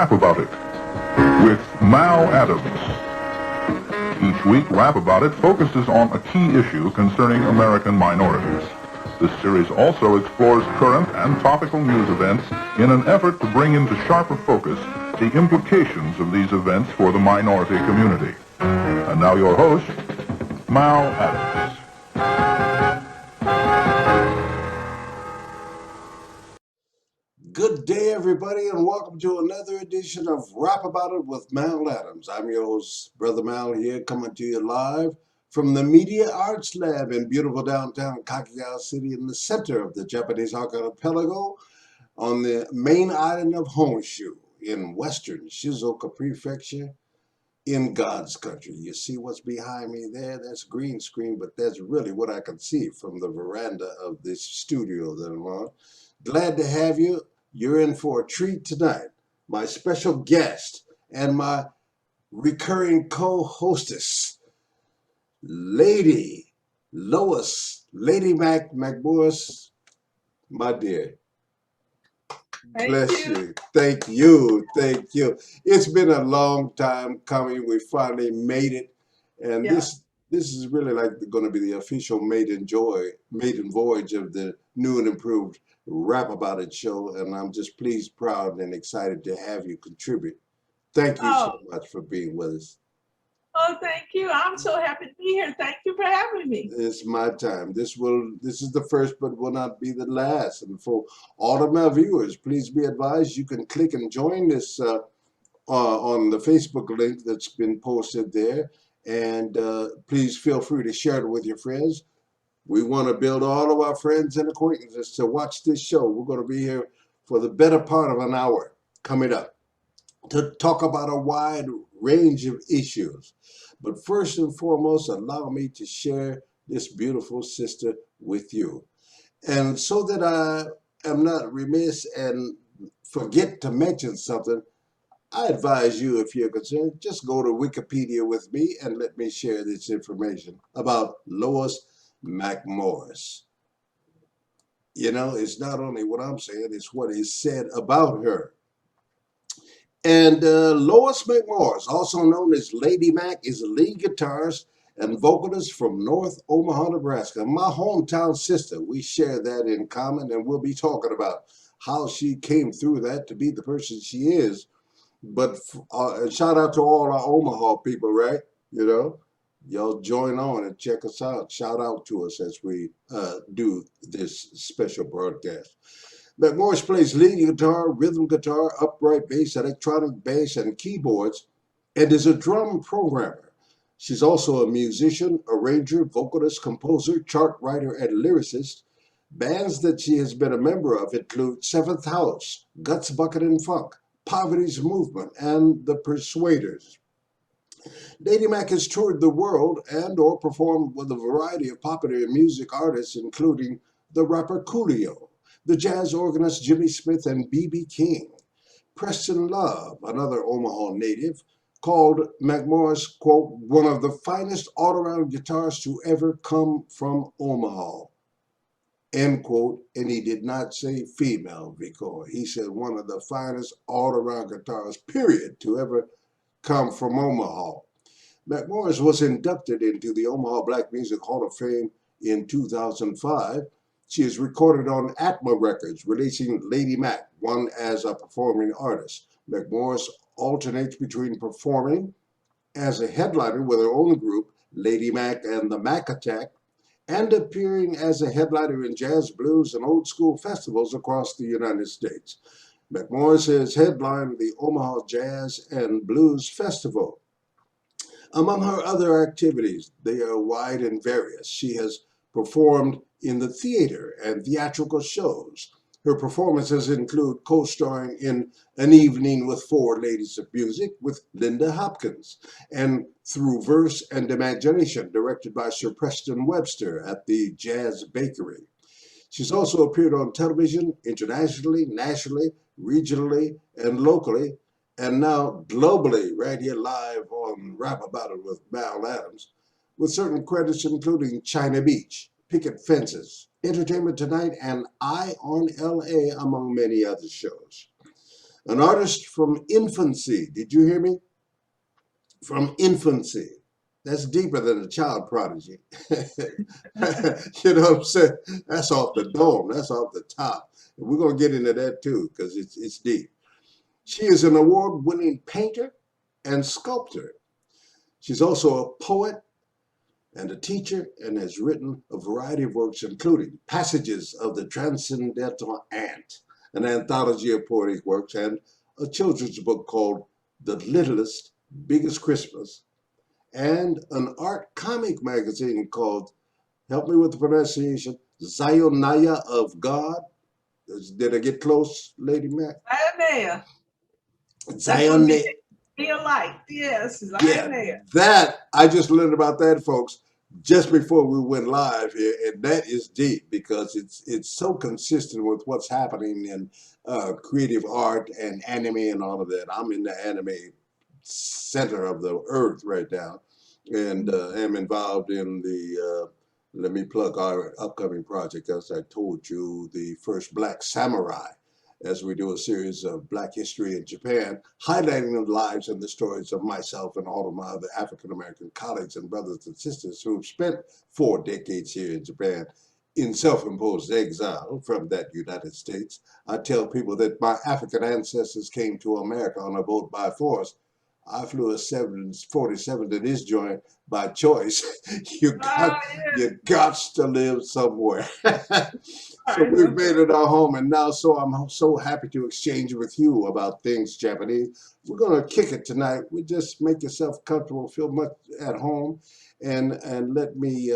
Rap About It with Mal Adams. Each week, Rap About It focuses on a key issue concerning American minorities. This series also explores current and topical news events in an effort to bring into sharper focus the implications of these events for the minority community. And now your host, Mal Adams. Good day, everybody, and welcome to another edition of Rap About It with Mal Adams. I'm your host, Brother Mal, here, coming to you live from the Media Arts Lab in beautiful downtown Kakiao City in the center of the Japanese archipelago on the main island of Honshu in western Shizuoka Prefecture in God's country. You see what's behind me there? That's green screen, but that's really what I can see from the veranda of this studio that I'm on. Glad to have you. You're in for a treat tonight. My special guest and my recurring co-hostess, Lady Lois, Lady McMorris, my dear. Bless you. Thank you. Thank you. It's been a long time coming. We finally made it. And this is really like going to be the official maiden voyage of the new and improved Rap About It show. And I'm just pleased, proud, and excited to have you contribute. Thank you so much for being with us. Oh, thank you. I'm so happy to be here. Thank you for having me. It's my time. This is the first, but will not be the last. And for all of my viewers, please be advised you can click and join this on the Facebook link that's been posted there. And please feel free to share it with your friends. We want to build all of our friends and acquaintances to watch this show. We're going to be here for the better part of an hour coming up to talk about a wide range of issues. But first and foremost, allow me to share this beautiful sister with you. And so that I am not remiss and forget to mention something, I advise you, if you're concerned, just go to Wikipedia with me and let me share this information about Lois McMorris. You know, it's not only what I'm saying, it's what is said about her. And Lois McMorris, also known as Lady Mac, is a lead guitarist and vocalist from North Omaha, Nebraska. My hometown sister. We share that in common, and we'll be talking about how she came through that to be the person she is. But shout out to all our Omaha people, right? You know, y'all join on and check us out. Shout out to us as we do this special broadcast. McMorris plays lead guitar, rhythm guitar, upright bass, electronic bass, and keyboards, and is a drum programmer. She's also a musician, arranger, vocalist, composer, chart writer, and lyricist. Bands that she has been a member of include Seventh House, Gutbuckets Funk, Poverty's Movement, and The Persuaders. Lady Mac has toured the world and or performed with a variety of popular music artists, including the rapper Coolio, the jazz organist Jimmy Smith and B.B. Preston Love, another Omaha native, called McMorris, quote, one of the finest all-around guitarists to ever come from Omaha, end quote, and he did not say female, because he said one of the finest all-around guitarists, period, to ever come from Omaha. McMorris was inducted into the Omaha Black Music Hall of Fame in 2005. She is recorded on Atma Records, releasing Lady Mac, one as a performing artist. McMorris alternates between performing as a headliner with her own group, Lady Mac and the Mac Attack, and appearing as a headliner in jazz, blues, and old school festivals across the United States. McMorris has headlined the Omaha Jazz and Blues Festival. Among her other activities, they are wide and various. She has performed in the theater and theatrical shows. Her performances include co-starring in An Evening with Four Ladies of Music with Linda Hopkins, and Through Verse and Imagination, directed by Sir Preston Webster at the Jazz Bakery. She's also appeared on television internationally, nationally, regionally, and locally, and now globally, right here live on Rap About It with Mal Adams, with certain credits including China Beach, Picket Fences, Entertainment Tonight, and Eye on LA, among many other shows. An artist from infancy. Did you hear me? From infancy. That's deeper than a child prodigy. You know what I'm saying? That's off the dome. That's off the top. And we're going to get into that too, because it's deep. She is an award-winning painter and sculptor. She's also a poet and a teacher, and has written a variety of works, including Passages of the Transcendental Ant, an anthology of poetic works, and a children's book called The Littlest, Biggest Christmas, and an art comic magazine called, help me with the pronunciation, Zionaya of God. Did I get close, Lady Mac? Zionaya. Zionaya. Real life, yes. Yeah, that, I just learned about that, folks, just before we went live here, and that is deep because it's so consistent with what's happening in creative art and anime and all of that. I'm in the anime center of the earth right now, and am involved in the, let me plug our upcoming project, as I told you, the first Black Samurai, as we do a series of Black history in Japan, highlighting the lives and the stories of myself and all of my other African-American colleagues and brothers and sisters who've spent 4 decades here in Japan in self-imposed exile from that United States. I tell people that my African ancestors came to America on a boat by force. I flew a 747 to this joint by choice. You got to live somewhere. So we've made it our home, and now I'm so happy to exchange with you about things Japanese. We're gonna kick it tonight. We just make yourself comfortable, feel much at home, and let me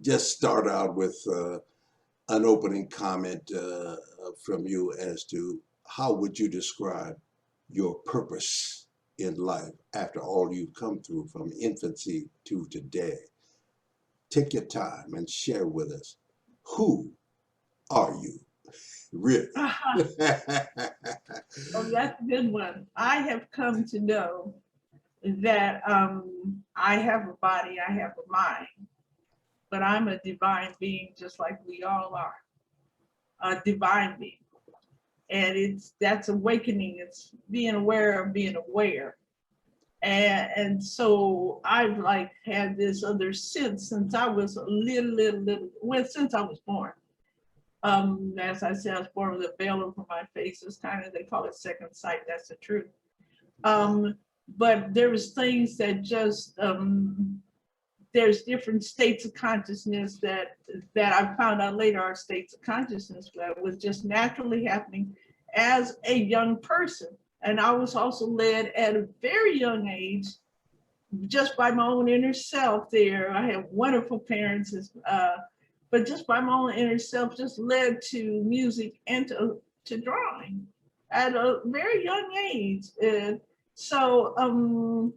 just start out with an opening comment from you as to how would you describe your purpose in life after all you've come through from infancy to today. Take your time and share with us. Who are you? Really? Oh, that's a good one. I have come to know that I have a body, I have a mind, but I'm a divine being just like we all are. A divine being. And that's awakening. It's being aware of being aware. And so I've like had this other sense since I was a little, well, since I was born. As I said, I was born with a veil over my face. It's kind of, they call it second sight. That's the truth. But there was things that just, there's different states of consciousness that I found out later are states of consciousness that was just naturally happening as a young person. And I was also led at a very young age, just by my own inner self there. I had wonderful parents, but just by my own inner self, just led to music and to drawing at a very young age. And so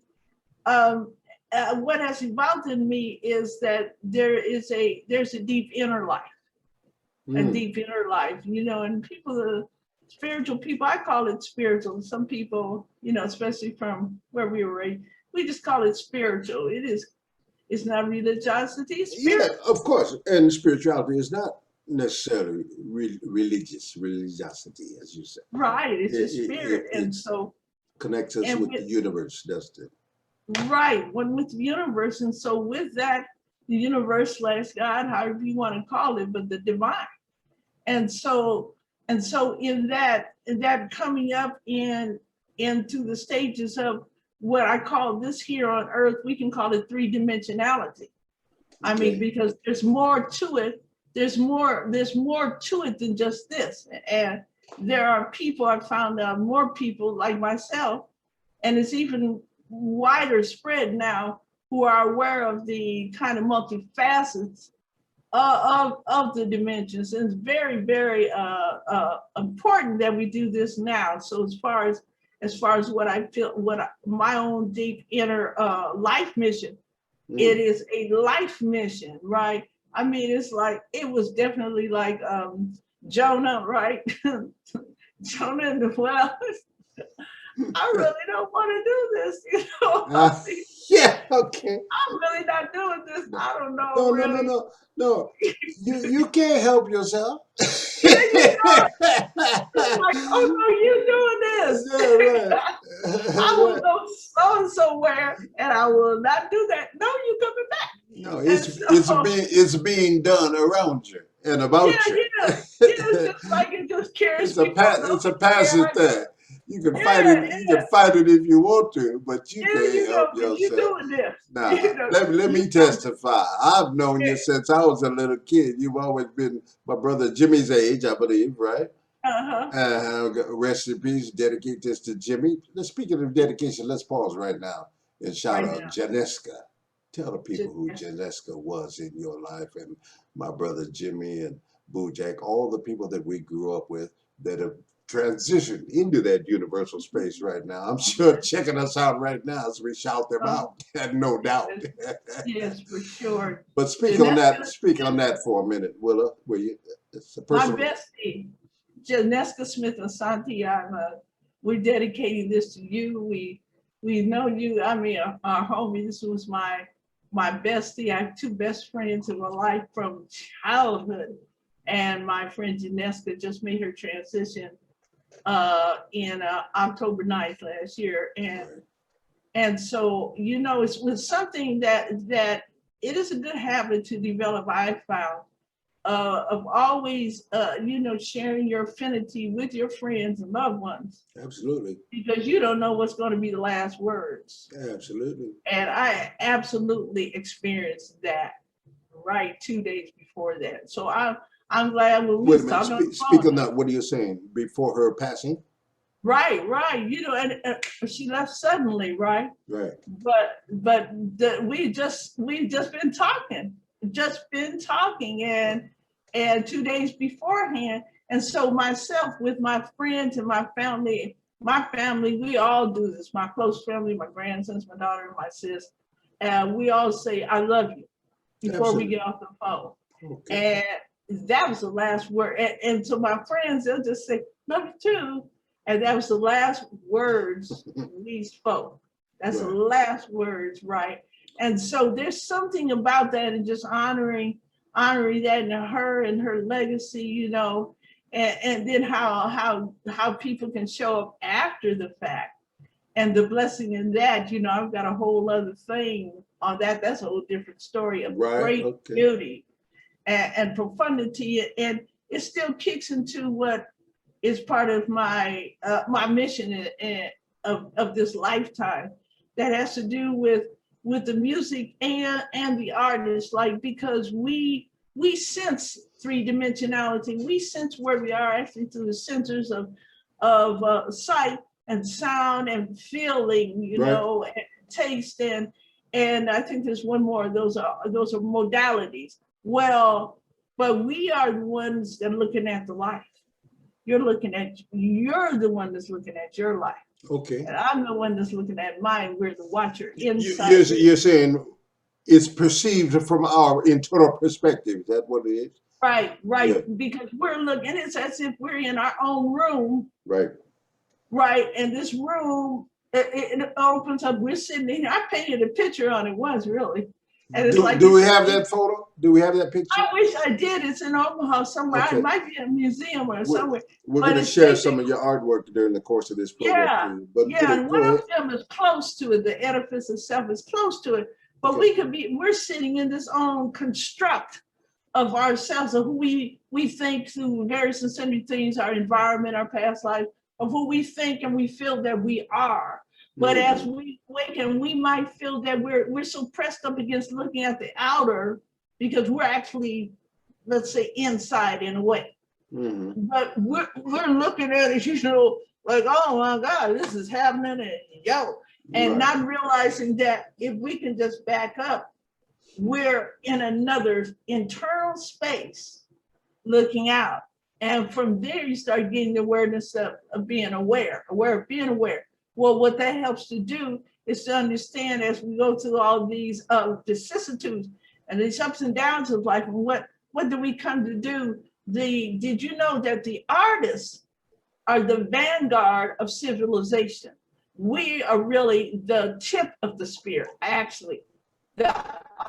what has evolved in me is that there's a deep inner life, a deep inner life, you know, and people, spiritual people, I call it spiritual. Some people, you know, especially from where we were raised, we just call it spiritual. It's not religiosity, it's spiritual. Yeah, of course. And spirituality is not necessarily religiosity, as you said. Right, it's a spirit. And so connects us with the universe, doesn't it? Right, one with the universe. And so with that, the universe / God, however you want to call it, but the divine. And so in that coming up into the stages of what I call this here on earth, we can call it 3-dimensionality. I mean, because there's more to it. There's more to it than just this. And there are people, I've found out more people like myself, and it's even wider spread now, who are aware of the kind of multifacets of the dimensions. And it's very, very important that we do this now. So as far as what I feel, my own deep inner life mission, it is a life mission, right? I mean, it's like, it was definitely like Jonah, right? Jonah in the well. I really don't want to do this, you know. Yeah, okay. I'm really not doing this. I don't know. No. You can't help yourself. Like, oh no, you doing this. Yeah, right. I will go so and somewhere and I will not do that. No, you coming back. No, And it's being done around you and about yeah, you. it's just like it just carries me. It's a passive thing. You can fight Yeah, it. You can fight it if you want to, but you yeah, can't help but you yourself. doing this. Nah, You know, let me testify. I've known Yeah. you since I was a little kid. You've always been my brother Jimmy's age, I believe, right? Rest in peace. Dedicate this to Jimmy. Speaking of dedication, let's pause right now and shout Right out now. Janeska. Tell the people who Janeska was in your life, and my brother Jimmy and Boo Jack, all the people that we grew up with that have transitioned into that universal space right now. I'm sure checking us out right now as we shout them out, no doubt. Yes, for sure. But speak on that for a minute, Willa. It's a My personal. bestie, Janeska Smith and Santi, we're dedicating this to you. We know you. I mean, our homie. This was my bestie. I have two best friends in my life from childhood, and my friend Janeska just made her transition in October 9th last year, and so it was something that it is a good habit to develop. I found. Of always, sharing your affinity with your friends and loved ones. Absolutely. Because you don't know what's going to be the last words. Absolutely. And I absolutely experienced that right 2 days before that. So I'm glad when we Wait a was talking minute. Speak on that. What are you saying? Before her passing? Right. And she left suddenly, right? Right. But we've just been talking. And 2 days beforehand. And so myself with my friends and my family, we all do this. My close family, my grandsons, my daughter, and my sis. And we all say, I love you before we get off the phone. Okay. And that was the last word. And so my friends, they'll just say, love you too. And that was the last words we spoke. That's the last words, right? And so there's something about that and just honoring that in her and her legacy, and then how people can show up after the fact. And the blessing in that, I've got a whole other thing on that. That's a whole different story of great beauty and profundity. And it still kicks into what is part of my mission of this lifetime that has to do with the music and the artist, because we sense three-dimensionality. We sense where we are actually through the sensors of sight and sound and feeling, and taste and I think there's one more. Those are modalities. Well, but we are the ones that are looking at the life. You're the one that's looking at your life. Okay. And I'm the one that's looking at mine. We're the watcher inside. You're saying it's perceived from our internal perspective. Is that what it is? Right. Yeah. Because we're looking, it's as if we're in our own room. Right. And this room, it opens up. We're sitting in here. I painted a picture on it once, really. And it's do we have that photo? Do we have that picture? I wish I did. It's in Omaha somewhere. Okay. It might be in a museum or somewhere. We're going to share some of your artwork during the course of this program. And one of them is close to it. The edifice itself is close to it. But we're sitting in this own construct of ourselves, of who we think through various and sundry things, our environment, our past life, of who we think and we feel that we are. But as we awaken, we might feel that we're so pressed up against looking at the outer because we're actually, let's say, inside in a way. But we're looking at it, like, oh my God, this is happening, and not realizing that if we can just back up, we're in another internal space looking out. And from there, you start getting the awareness of being aware of being aware. Well, what that helps to do is to understand as we go through all these vicissitudes and these ups and downs of life, and what do we come to do? Did you know that the artists are the vanguard of civilization? We are really the tip of the spear, actually, the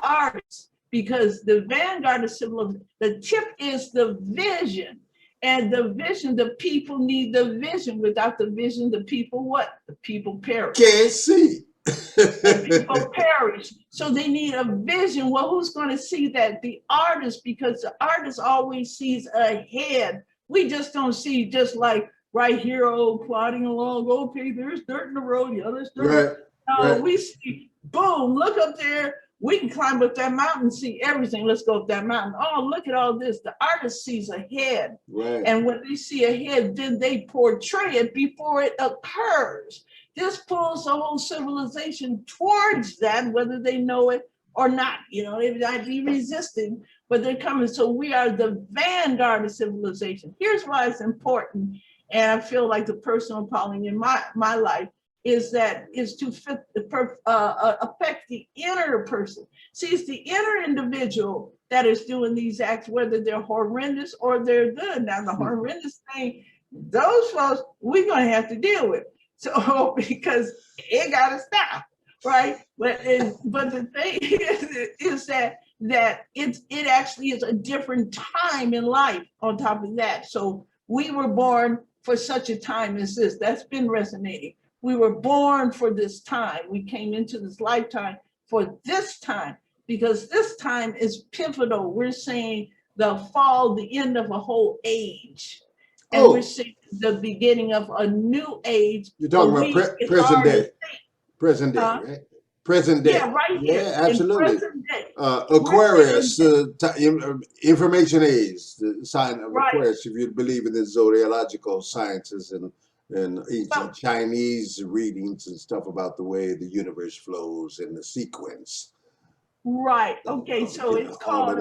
artists, because the vanguard of civilization, the tip is the vision. And the vision, the people need the vision. Without the vision, the people what? The people perish. Can't see. The people perish. So they need a vision. Well, who's going to see that? The artist, because the artist always sees ahead. We just don't see just like right here, oh, plodding along. Okay, there's dirt in the road. Yeah, there's dirt. Right. We see, boom, look up there. We can climb up that mountain and see everything. Let's go up that mountain. Oh, look at all this. The artist sees ahead. Right. And when they see ahead, then they portray it before it occurs. This pulls the whole civilization towards that, whether they know it or not. You know, they might be resisting, but they're coming. So we are the vanguard of civilization. Here's why it's important. And I feel like the personal calling in my life is to affect the inner person. See, it's the inner individual that is doing these acts, whether they're horrendous or they're good. Now, the horrendous thing, those folks, we're going to have to deal with. So, because it got to stop, right? But the thing is that it actually is a different time in life on top of that. So we were born for such a time as this. That's been resonating. We were born for this time. We came into this lifetime for this time, because this time is pivotal. We're saying the fall, the end of a whole age. And we're seeing the beginning of a new age. You're talking about present day. Present day, right? Present day. Yeah, right here. Yeah, absolutely. Present day. Aquarius, information age, the sign of Right. Aquarius, if you believe in the zodiacal sciences and ancient Chinese readings and stuff about the way the universe flows and the sequence. Right. Okay. So it's called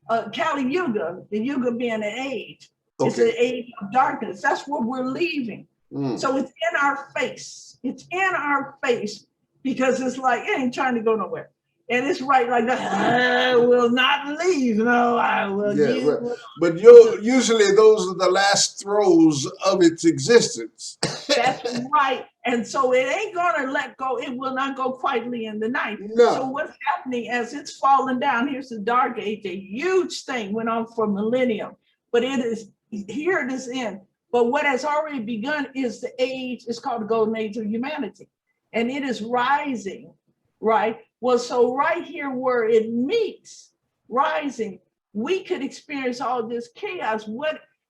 Kali Yuga, the Yuga being an age. It's an age of darkness. That's what we're leaving. So it's in our face. It's in our face, because it's like, it ain't trying to go nowhere. And it's right like that. I will not leave. No, I will. Yeah, right. But usually those are the last throes of its existence. That's right. And so it ain't going to let go. It will not go quietly in the night. No. So what's happening as it's falling down, here's the dark age, a huge thing went on for millennium. But it is, here it is in. But what has already begun is the age, it's called the golden age of humanity. And it is rising, right? Well, so right here where it meets, rising, we could experience all this chaos.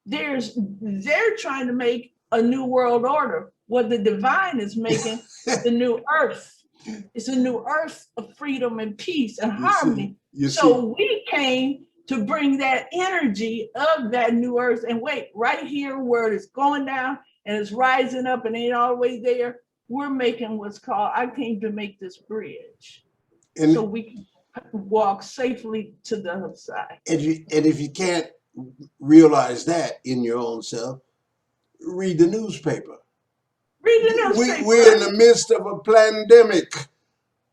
They're trying to make a new world order. What the divine is making the new earth. It's a new earth of freedom and peace and harmony. So we came to bring that energy of that new earth. And wait, right here where it's going down and it's rising up and ain't all the way there, we're making what's called, I came to make this bridge. And so we can walk safely to the other side. And if you can't realize that in your own self, read the newspaper. Read the newspaper. We're in the midst of a pandemic,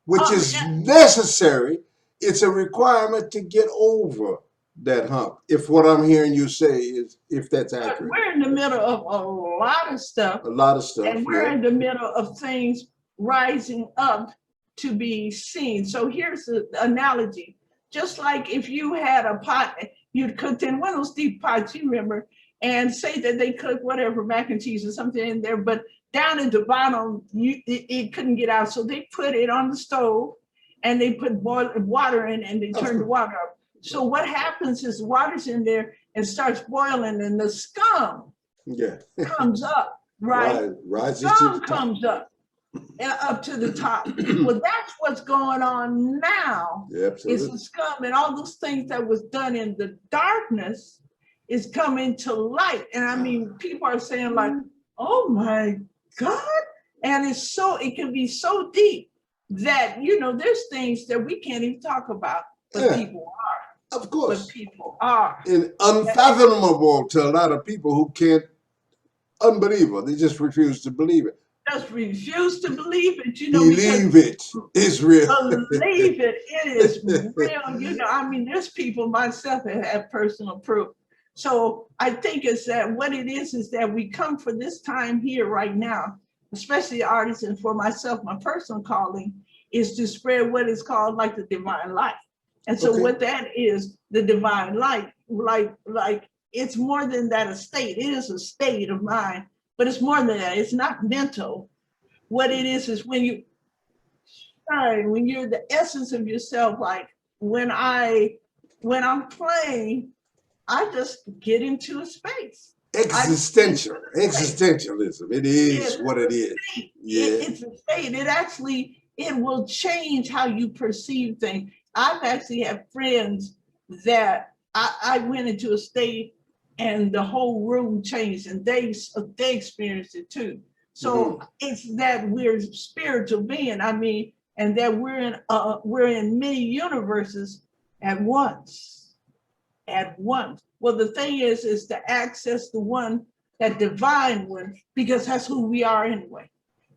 which is necessary. It's a requirement to get over that hump. If what I'm hearing you say is, if that's accurate. We're in the middle of a lot of stuff. A lot of stuff. And we're in the middle of things rising up to be seen. So here's the analogy. Just like if you had a pot, you'd cooked in one of those deep pots, you remember, and say that they cooked whatever, mac and cheese or something in there, but down at the bottom, it couldn't get out. So they put it on the stove and they put water in and they turned the water up. So what happens is water's in there and starts boiling and the scum comes up, right? Scum comes up to the top. Well, that's what's going on now. It's the scum and all those things that was done in the darkness is coming to light. And I mean, people are saying like, oh my God. And it can be so deep that, there's things that we can't even talk about, but people are. Of course. But people are. And unfathomable to a lot of people who can't, unbelievable. They just refuse to believe it. Just refuse to believe it. Believe it. It's real. Believe it. It is real. I mean, there's people myself that have personal proof. So I think it's that what it is that we come for this time here right now, especially artists, and for myself, my personal calling is to spread what is called like the divine light. And so what that is, the divine light, like it's more than that a state. It is a state of mind, but it's more than that. It's not mental. What it is when you shine, when you're the essence of yourself. Like when I'm playing, I just get into a space. Existentialism. It is what it is. Yeah. It's a state. It will change how you perceive things. I've actually had friends that I went into a state and the whole room changed, and they experienced it too. So it's that we're spiritual being. I mean, and that we're in many universes at once. At once. Well, the thing is to access the one, that divine one, because that's who we are anyway.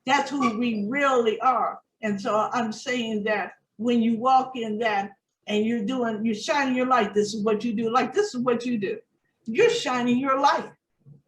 That's who we really are. And so I'm saying that when you walk in that and you're shining your light, this is what you do. Like, this is what you do. You're shining your light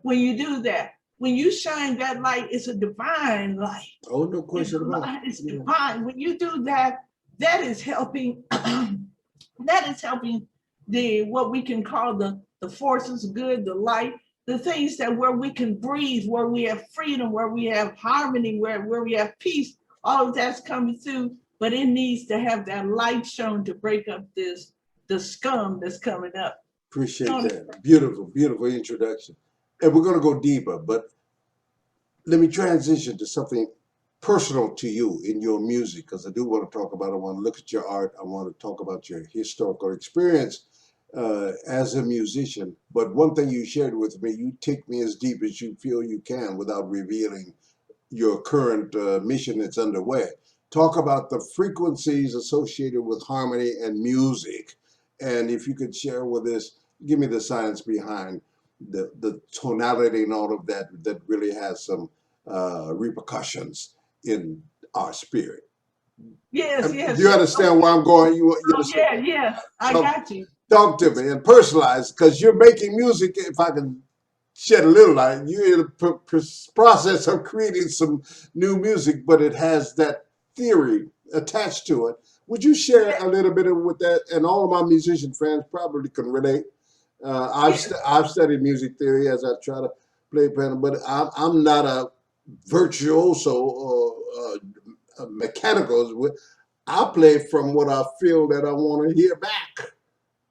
when you do that. When you shine that light, it's a divine light. Oh, no question about it. It's divine. When you do that, that is helping. That is helping what we can call the forces of good, the light, the things that where we can breathe, where we have freedom, where we have harmony, where we have peace. All of that's coming through, but it needs to have that light shown to break up the scum that's coming up. Appreciate that. Beautiful, beautiful introduction. And we're going to go deeper, but let me transition to something personal to you in your music, because I do want to talk about, I want to look at your art. I want to talk about your historical experience as a musician. But one thing you shared with me, you take me as deep as you feel you can without revealing your current mission that's underway. Talk about the frequencies associated with harmony and music. And if you could share with us, give me the science behind the tonality and all of that, that really has some repercussions in our spirit. Yes, yes. Do you understand where I'm going? Yeah, I got you. Talk to me and personalize, because you're making music. If I can shed a little light, you're in the process of creating some new music, but it has that theory attached to it. Would you share a little bit with that? And all of my musician friends probably can relate. I've studied music theory as I try to play piano, but I'm not a virtuoso or mechanical. I play from what I feel that I want to hear back.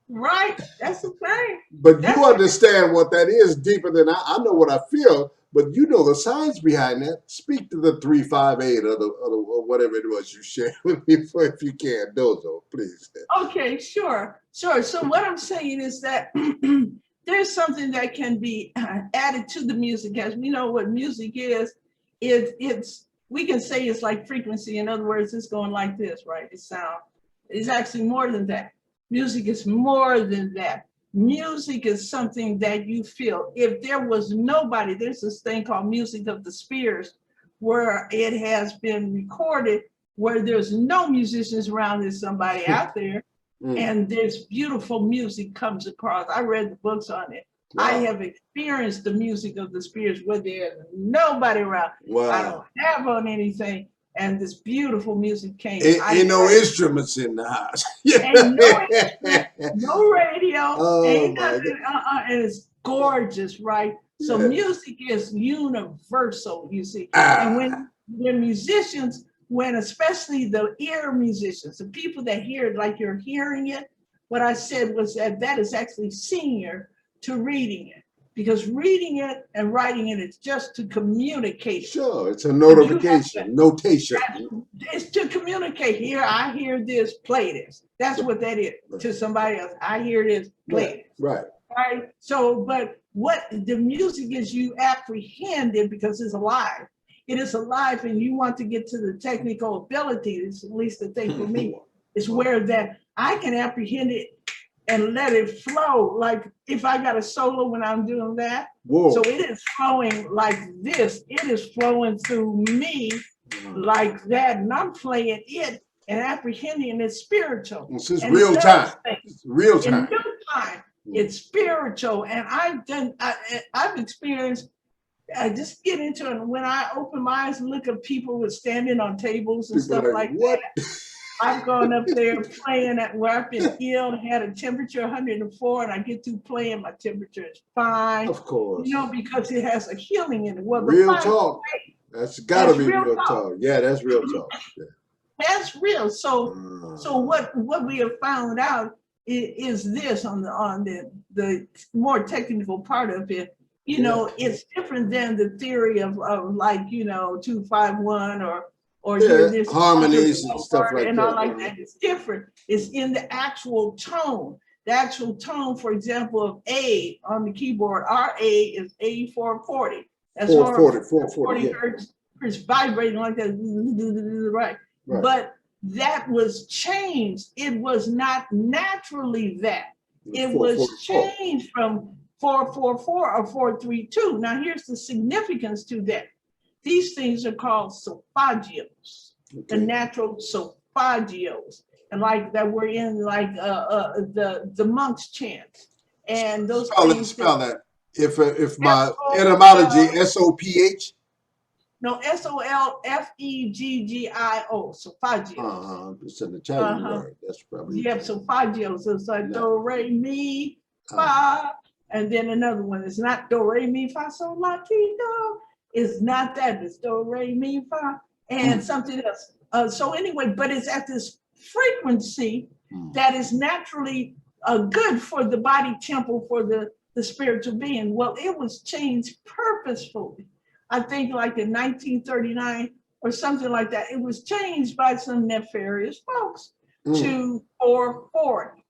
Right, that's the thing. But you understand what that is deeper than I know what I feel, but you know the science behind that. Speak to the 358 or whatever it was you shared with me, if you can. Dozo, please. Okay, sure. So what I'm saying is that there's something that can be added to the music. As we know what music is, we can say it's like frequency. In other words, it's going like this, right? It's sound. It's actually more than that. Music is more than that. Music is something that you feel. If there was nobody, there's this thing called music of the spheres, where it has been recorded, where there's no musicians around, there's somebody out there, and this beautiful music comes across. I read the books on it. Wow. I have experienced the music of the spheres where there's nobody around. Wow. I don't have on anything. And this beautiful music came. Ain't no instruments in the house. Ain't no radio, ain't nothing. And it's gorgeous, right? So music is universal, you see. And when musicians, especially the ear musicians, the people that hear it like you're hearing it, what I said was that is actually senior to reading it. Because reading it and writing it is just to communicate. Sure, it's a notation. It's to communicate. Here, I hear this, play this. That's what that is to somebody else. I hear this, play this. Right. So, but what the music is, you apprehend it because it's alive. It is alive, and you want to get to the technical ability. It's at least the thing for me. It's where that I can apprehend it and let it flow. Like if I got a solo when I'm doing that. Whoa. So it is flowing like this. It is flowing through me like that. And I'm playing it and apprehending, and it's spiritual. It's just real time. It's real time. In real time. It's spiritual. And I've experienced, I just get into it. When I open my eyes and look at people with standing on tables and stuff like that. I've gone up there playing at where I've been ill, had a temperature 104, and I get through playing, my temperature is fine. Of course. You know, because it has a healing in it. Well, Real talk. That's gotta That's be real real talk. talk. Yeah, that's real talk. Yeah. That's real. So what we have found out is this on the more technical part of it. You know, it's different than the theory of like, you know, 251 or hear this harmonies and stuff like and that. all like that. It's different. It's in the actual tone. The actual tone, for example, of A on the keyboard, our A is A440. That's 440 hertz. It's vibrating like that, right? But that was changed. It was not naturally that. It was changed from 444 or 432. Now here's the significance to that. These things are called solfeggios, the natural solfeggios, and like that we're in like the monks chant, and those spell that. If my etymology SOPH. No, SOLFEGGIO, solfeggio. It's an Italian word. That's probably. Yeah, solfeggios. It's like do, re, mi, fa, and then another one. It's not do, re, mi, fa, sol, la, ti, do. It's not that. It's do, re, mi, fa, and something else. So anyway, but it's at this frequency that is naturally good for the body temple, for the spiritual being. Well, it was changed purposefully. I think like in 1939 or something like that. It was changed by some nefarious folks to 440.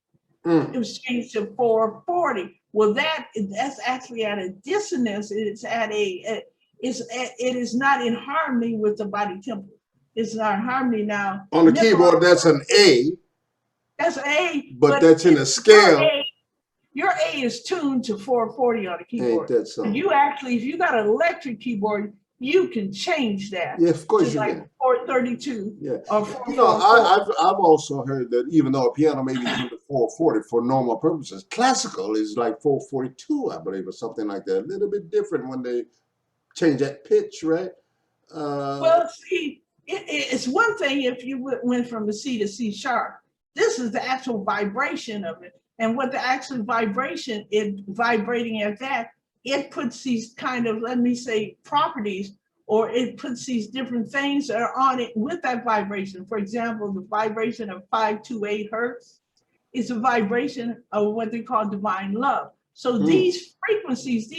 It was changed to 440. Well, that's actually at a dissonance. It's at it is not in harmony with the body temple. It's not in harmony now. On the keyboard, that's an A. That's an A. But that's in a scale. Your A is tuned to 440 on the keyboard. Ain't that something? You actually, if you got an electric keyboard, you can change that. Yeah, of course you like can. 432. Yeah. Or you know, I've also heard that even though a piano may be tuned to 440 for normal purposes, classical is like 442, I believe, or something like that. A little bit different when they change that pitch, right? Well, see, it's one thing if you went from a C to C sharp. This is the actual vibration of it. And what the actual vibration is vibrating at that, it puts these kind of, let me say, properties, or it puts these different things that are on it with that vibration. For example, the vibration of 528 hertz is a vibration of what they call divine love. So these frequencies,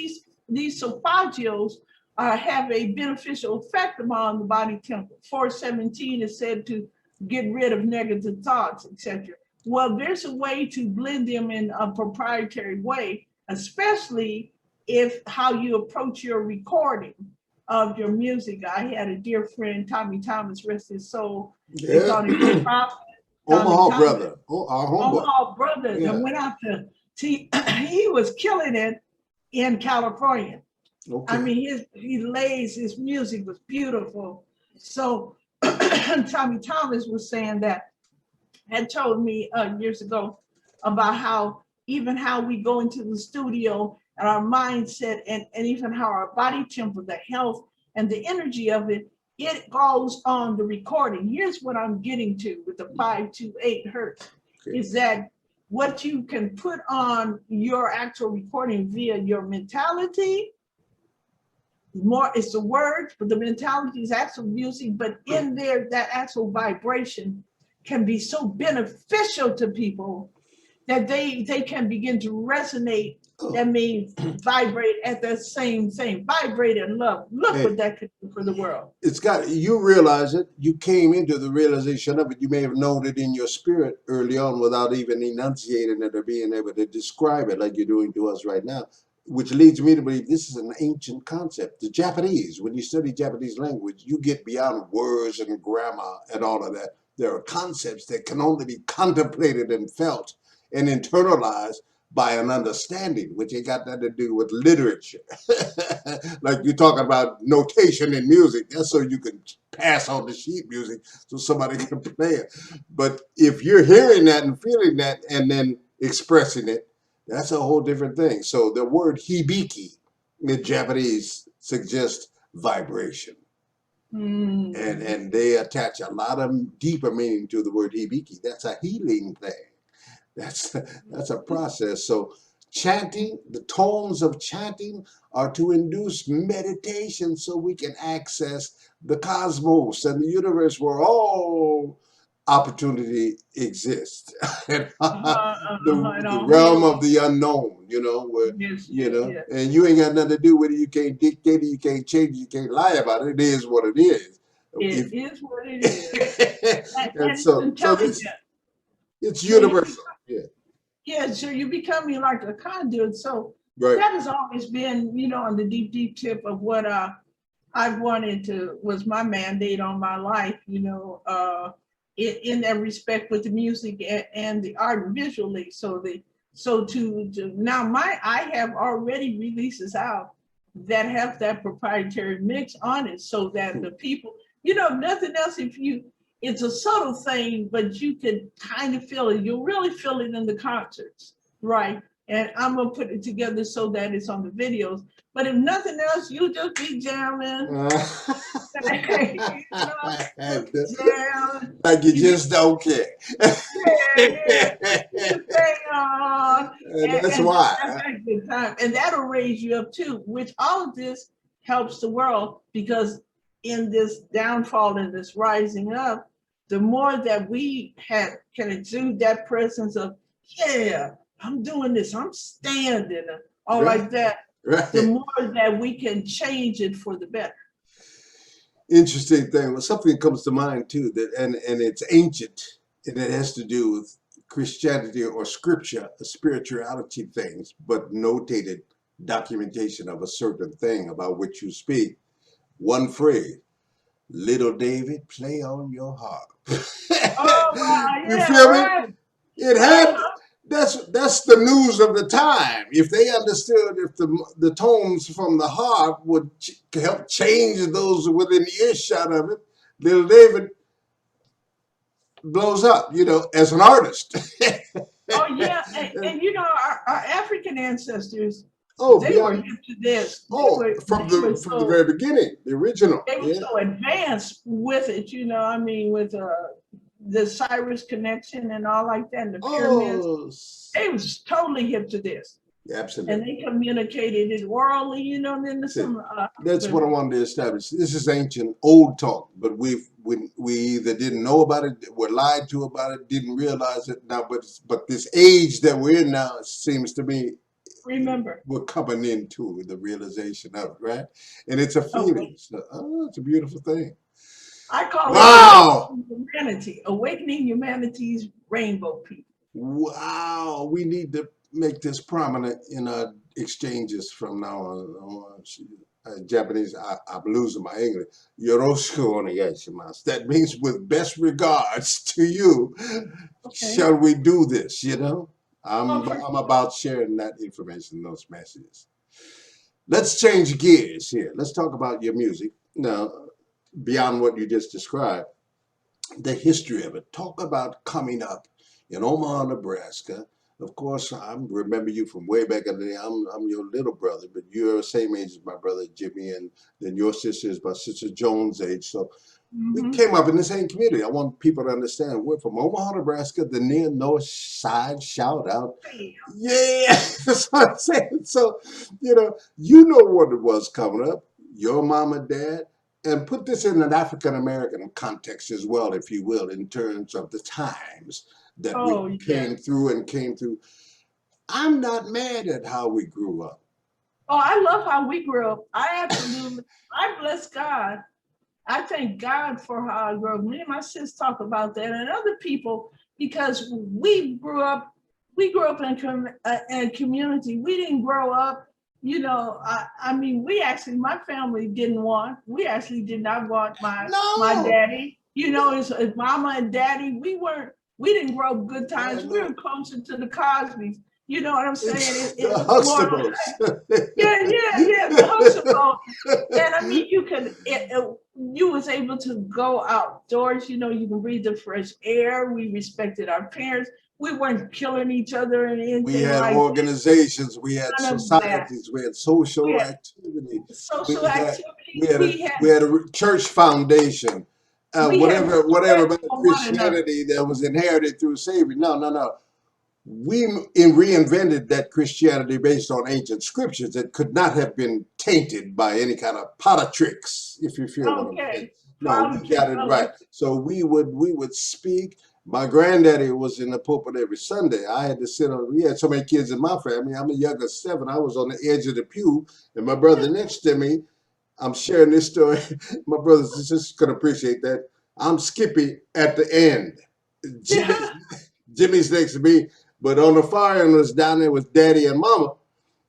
these solfeggios have a beneficial effect upon the body temple. 417 is said to get rid of negative thoughts, etc. Well, there's a way to blend them in a proprietary way, especially if how you approach your recording of your music. I had a dear friend, Tommy Thomas, rest his soul. Yeah. They called him Omaha brother. Our homeboy. Omaha brother. And went out to he was killing it in California. Okay. I mean, his music was beautiful. So Tommy Thomas was saying that, had told me years ago about how even how we go into the studio and our mindset and even how our body temple, the health and the energy of it, it goes on the recording. Here's what I'm getting to with the 528 hertz is that what you can put on your actual recording via your mentality, more it's the words, but the mentality is actual music, but in there, that actual vibration can be so beneficial to people that they can begin to resonate. That means vibrate at the same thing, vibrate in love. Look what that could do for the world. It's got, you realize it, you came into the realization of it. You may have known it in your spirit early on without even enunciating it or being able to describe it like you're doing to us right now, which leads me to believe this is an ancient concept. The Japanese, when you study Japanese language, you get beyond words and grammar and all of that. There are concepts that can only be contemplated and felt and internalized by an understanding, which ain't got nothing to do with literature. Like you're talking about notation in music, that's so you can pass on the sheet music so somebody can play it. But if you're hearing that and feeling that and then expressing it, that's a whole different thing. So the word hibiki in Japanese suggests vibration. And they attach a lot of deeper meaning to the word hibiki. That's a healing thing. That's a process. So chanting, the tones of chanting are to induce meditation so we can access the cosmos and the universe where all opportunity exists. And the realm of the unknown, where, Yes, and you ain't got nothing to do with it. You can't dictate it, you can't change it, you can't lie about it. It is what it is. it is what it is. And And it's so intelligent. it's So universal. so you're becoming like a conduit. So Right. that has always been, on the deep, deep tip of what I've wanted to, was my mandate on my life, in that respect with the music and the art visually. So now I have already releases out that have that proprietary mix on it, so that the people, nothing else, it's a subtle thing, but you can kind of feel it. You'll really feel it in the concerts, right? And I'm gonna put it together so that it's on the videos. But if nothing else, you just be jamming. Like you just don't care. That's why. That's a good time. And that'll raise you up too, which all of this helps the world, because in this downfall and this rising up, the more that we can exude that presence of, I'm doing this, I'm standing, all like that, the more that we can change it for the better. Interesting thing. Well, something comes to mind too, and it's ancient, and it has to do with Christianity or scripture, spirituality things, but notated documentation of a certain thing about which you speak. One phrase: little David, play on your harp. Oh, wow. You feel me? It had. That's the news of the time. If they understood, if the tones from the harp would help change those within earshot of it, little David blows up, as an artist. Oh yeah, and our African ancestors, they were hip to this. From the very beginning, the original. They were so advanced with it, with the Cyrus connection and all like that, and the pyramids. They was totally hip to this. Absolutely. And they communicated it orally, That's what I wanted to establish. This is ancient, old talk, but we either didn't know about it, were lied to about it, didn't realize it now. But this age that we're in now, it seems to me, we're coming into the realization of it, right? And it's a feeling. So, it's a beautiful thing. I call it humanity, awakening humanity's rainbow people. Wow, we need to make this prominent in our exchanges from now on. Japanese, I'm losing my English. Yoroshiku onegaishimasu. That means with best regards to you, shall we do this, I'm about sharing that information, those messages. Let's change gears here. Let's talk about your music. Now, beyond what you just described, the history of it. Talk about coming up in Omaha, Nebraska. Of course, I remember you from way back in the day. I'm your little brother, but you're the same age as my brother Jimmy, and then your sister is my sister Joan's age. So we came up in the same community. I want people to understand we're from Omaha, Nebraska, the near north side. Shout out. Yeah, that's what I'm saying. So, you know what it was coming up. Your mom and dad. And put this in an African-American context as well, if you will, in terms of the times that we came through. I'm not mad at how we grew up. Oh, I love how we grew up. I bless God. I thank God for how I grew up. Me and my sis talk about that, and other people, because we grew up in a community. We didn't grow up, we actually, my family we actually did not want my daddy. It's mama and daddy. We didn't grow up good times. We were closer to the Cosbys. You know what I'm saying? The Huxtables. The Huxtables. And you was able to go outdoors, you can breathe the fresh air. We respected our parents. We weren't killing each other and anything. We had organizations, we had societies, we had social activity. we had a church foundation. Whatever about Christianity that was inherited through slavery. No. We reinvented that Christianity based on ancient scriptures that could not have been tainted by any kind of politics, if you feel what I'm saying. No, we got it right. So we would speak. My granddaddy was in the pulpit every Sunday. I had to sit on. We had so many kids in my family. I'm a young of 7. I was on the edge of the pew, and my brother next to me. I'm sharing this story. My brother's just gonna appreciate that. I'm Skippy at the end. Jimmy's next to me. But on the far end was down there with Daddy and Mama.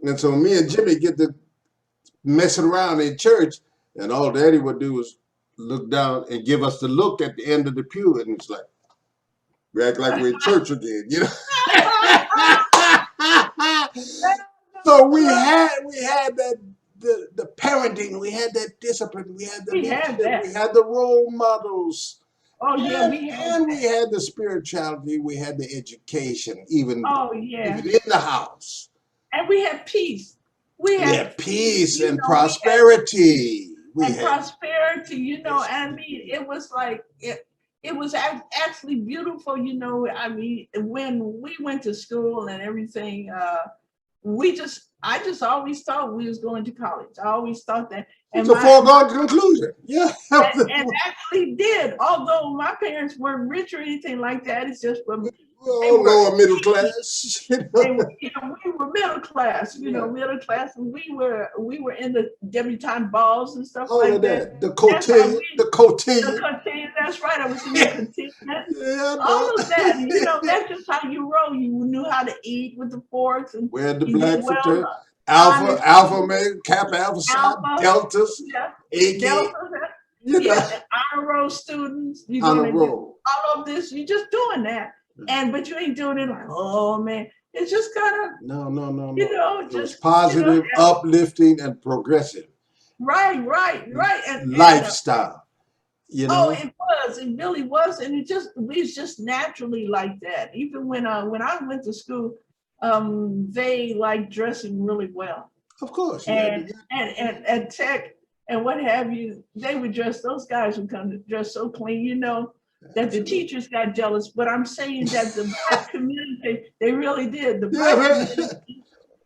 And so me and Jimmy get to messing around in church, and all Daddy would do was look down and give us the look at the end of the pew, and it's like, we act like we're in church again, you know? So we had that the parenting, we had that discipline, we had the role models. Oh yeah, we had the spirituality, we had the education, even in the house. And we had peace. We had peace and prosperity. Prosperity, you know, I mean, it was like it was actually beautiful, you know. I mean, when we went to school and everything, I just always thought we was going to college. I always thought that. It's a foregone conclusion. Yeah. and actually did. Although my parents weren't rich or anything like that. It's just lower middle class. We were middle class, middle class, and we were in the debutante balls and stuff like that. The cotillion. The cotillion, that's right. I was in the cotillion. All of that, that's just how you roll. You knew how to eat with the forks, and we had the black fraternity. Alpha male, Kappa Alpha Psi, Deltas, AG. Honor roll students. Honor roll. All of this, you're just doing that. But you ain't doing it like, oh man, it's just kind of no. Just positive, uplifting, and progressive. Right, and lifestyle. Oh, it was. It really was, and we was just naturally like that. Even when I went to school, they like dressing really well. Of course. And at Tech and what have you, they would dress. Those guys would come to dress so clean, that the teachers got jealous. But I'm saying that the black community, they really did. The black community,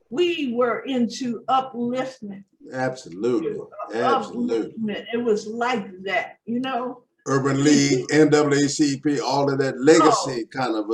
we were into upliftment. Absolutely. Upliftment. It was like that, Urban League, NAACP, all of that legacy kind of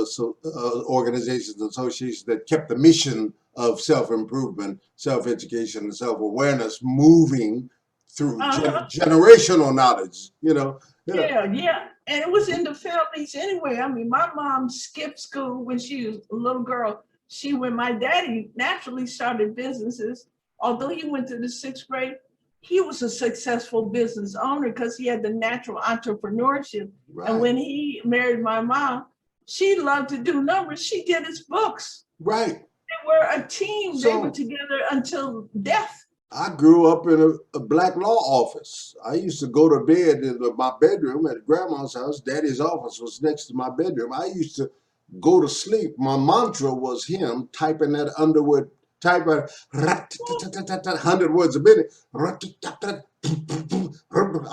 organizations, associations that kept the mission of self-improvement, self-education, and self-awareness moving through generational knowledge, Yeah. And it was in the families anyway. I mean, my mom skipped school when she was a little girl. When my daddy naturally started businesses, although he went to the 6th grade, he was a successful business owner because he had the natural entrepreneurship. Right. And when he married my mom, she loved to do numbers. She did his books. Right. They were a team. They were together until death. I grew up in a black law office. I used to go to bed in my bedroom at grandma's house. Daddy's office was next to my bedroom. I used to go to sleep. My mantra was him typing that Underwood typer, 100 words a minute. I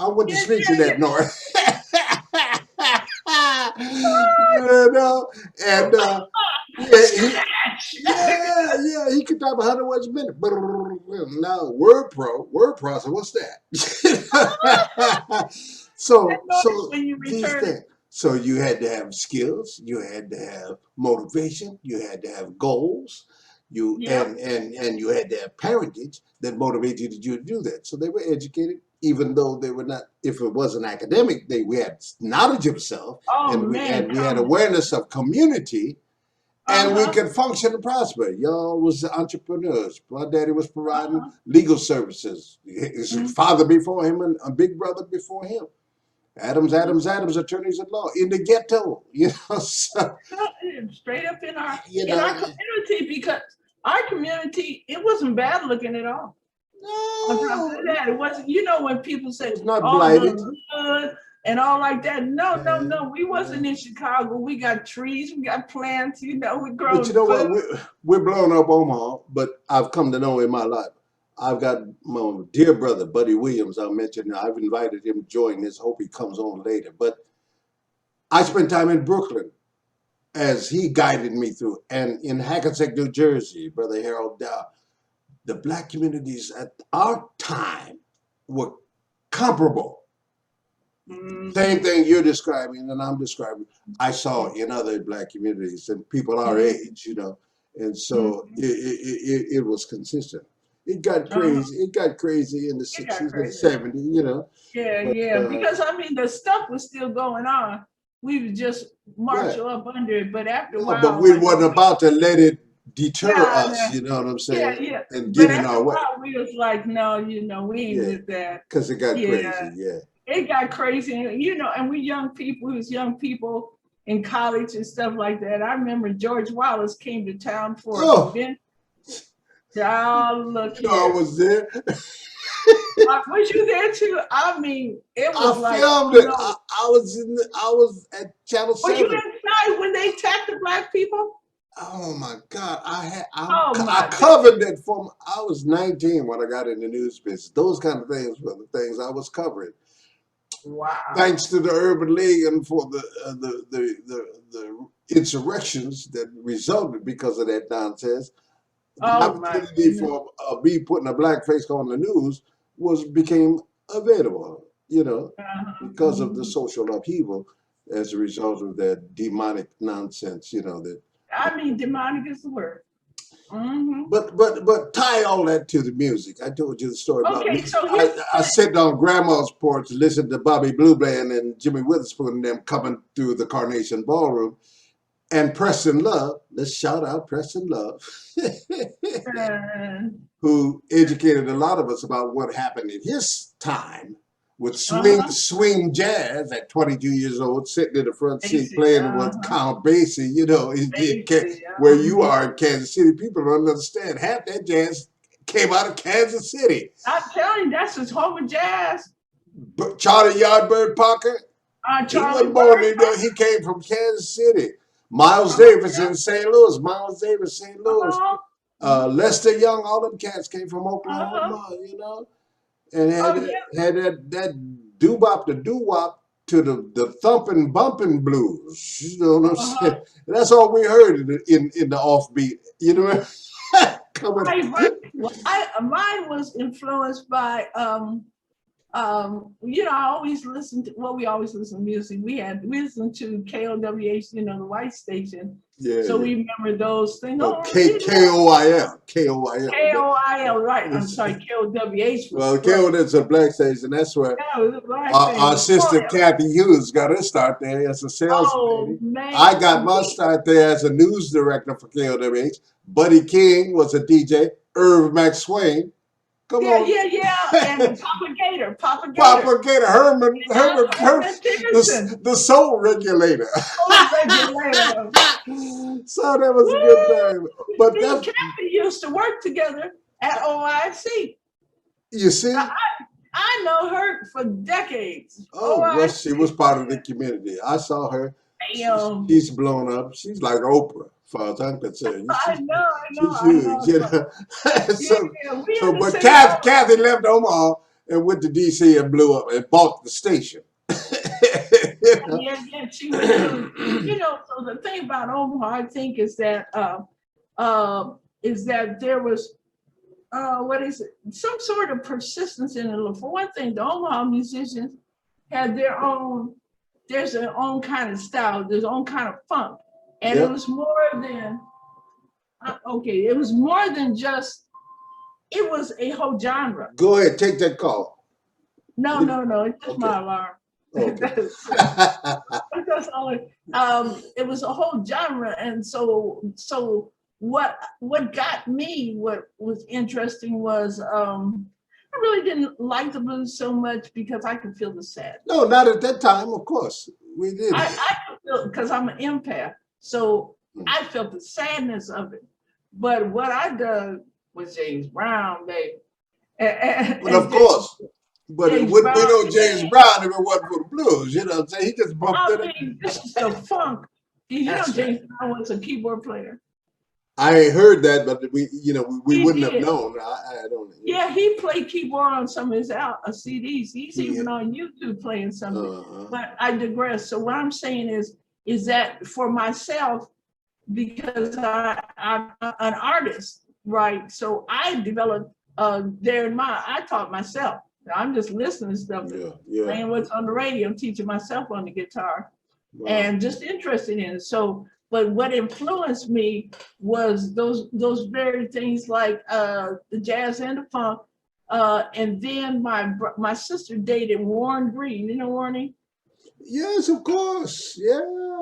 went to sleep to that noise. He could type 100 words a minute. Now word processor, what's that? So these things. So you had to have skills, you had to have motivation, you had to have goals. And you had to have parentage that motivated you to do that. So they were educated, even though they were not. If it wasn't academic, we had knowledge of self, we had awareness of community, and we could function and prosper. Y'all was entrepreneurs. My daddy was providing legal services. His father before him and a big brother before him. Adams, attorneys at law in the ghetto, So. Straight up in our community, because our community, it wasn't bad looking at all. No, it wasn't. When people say it's not blighted and all like that. No. We wasn't in Chicago. We got trees, we got plants. We grow. But you know what? We're blowing up Omaha. But I've come to know in my life, I've got my dear brother, Buddy Williams, I mentioned. I've invited him to join this. Hope he comes on later. But I spent time in Brooklyn as he guided me through. And in Hackensack, New Jersey, Brother Harold Dow, the black communities at our time were comparable. Same thing you're describing and I'm describing, I saw in other black communities and people our age, you know. And so it was consistent. It got crazy. It got crazy in the 60s and 70s, you know. Yeah, But, yeah. Because I mean, the stuff was still going on. We would just march up under it, but after a while, but we like, wasn't about to let it deter us, you know what I'm saying? Yeah, yeah. And But get in after our a way. while, we was like, no, you know, we ain't with that. Because it got crazy, yeah. It got crazy, you know, and we young people, we was young people in college and stuff like that. I remember George Wallace came to town for a convention. Look here. I was there. Was you there too? I mean, it was I filmed it. I was at Channel 7. Were you inside when they attacked the black people? Oh my God! I covered that for. I was 19 when I got in the news business. Those kind of things were the things I was covering. Wow! Thanks to the Urban League and for the insurrections that resulted because of that nonsense. The opportunity for me putting a black face on the news became available, you know, because of the social upheaval as a result of that demonic nonsense, you know. That I mean, demonic is the word. But tie all that to the music. I told you the story about me. So I sit on grandma's porch, listen to Bobby Blue Band and Jimmy Witherspoon and them coming through the Carnation Ballroom. And Preston Love, let's shout out Preston Love, who educated a lot of us about what happened in his time with swing jazz at 22 years old, sitting in the front seat playing with Count Basie, you know, where you are in Kansas City. People don't understand. Half that jazz came out of Kansas City. I'm telling you, that's his home of jazz. But Charlie Yardbird Parker, he wasn't born in there. He came from Kansas City. Miles Davis in St. Louis. Miles Davis, St. Louis. Lester Young, all them cats came from Oklahoma, you know. And had that doo-bop, the doo-wop to the thumping, bumping blues. You know what I'm saying? That's all we heard in the offbeat, you know. Mine was influenced by you know, I always listened to, we always listen to music. We listened to KOWH, you know, the white station. Yeah. So we remember those things. KOIL, right. I'm sorry, KOWH. Well, KO is a black station. That's where our sister Kathy Hughes got her start there as a sales lady. Man. I got my start there as a news director for KOWH. Buddy King was a DJ. Irv McSwain. Come on. And Papa Gator. Herman, the soul regulator. So that was a good name. But Kathy used to work together at OIC. You see? I know her for decades. Well, she was part of the community. I saw her. She's blown up. She's like Oprah, as far as I'm concerned. I know. She's huge, you know. But Kathy left Omaha and went to DC and blew up and bought the station. She was. You know, so the thing about Omaha, I think, is that there was some sort of persistence in it. For one thing, the Omaha musicians had their own. There's their own kind of style. There's their own kind of funk, and it was more than. It was more than just. It was a whole genre. Go ahead, take that call. No, it's just my alarm. Okay. That's all. It was a whole genre, and so what got me, what was interesting was I really didn't like the blues so much because I could feel the sadness. No, not at that time, of course. We did. I could feel, because I'm an empath, so I felt the sadness of it. But what I did was James Brown, baby. But of course. But it wouldn't be no James Brown if it wasn't for the blues. You know what I'm saying? He just bumped it. This is the funk. You know James Brown was a keyboard player. I heard that, but we, you know, we He wouldn't have did. known. I don't. Yeah, he played keyboard on some of his CDs. He's even Yeah. on YouTube playing some of it. Uh-huh. But I digress. So what I'm saying is that for myself, because I'm an artist, right? So I developed there in my, I taught myself. I'm just listening to stuff, playing what's on the radio, teaching myself on the guitar, and just interested in it. So, but what influenced me was those very things like the jazz and the funk. And then my sister dated Warren Green. You know Warren? Yes, of course. Yeah.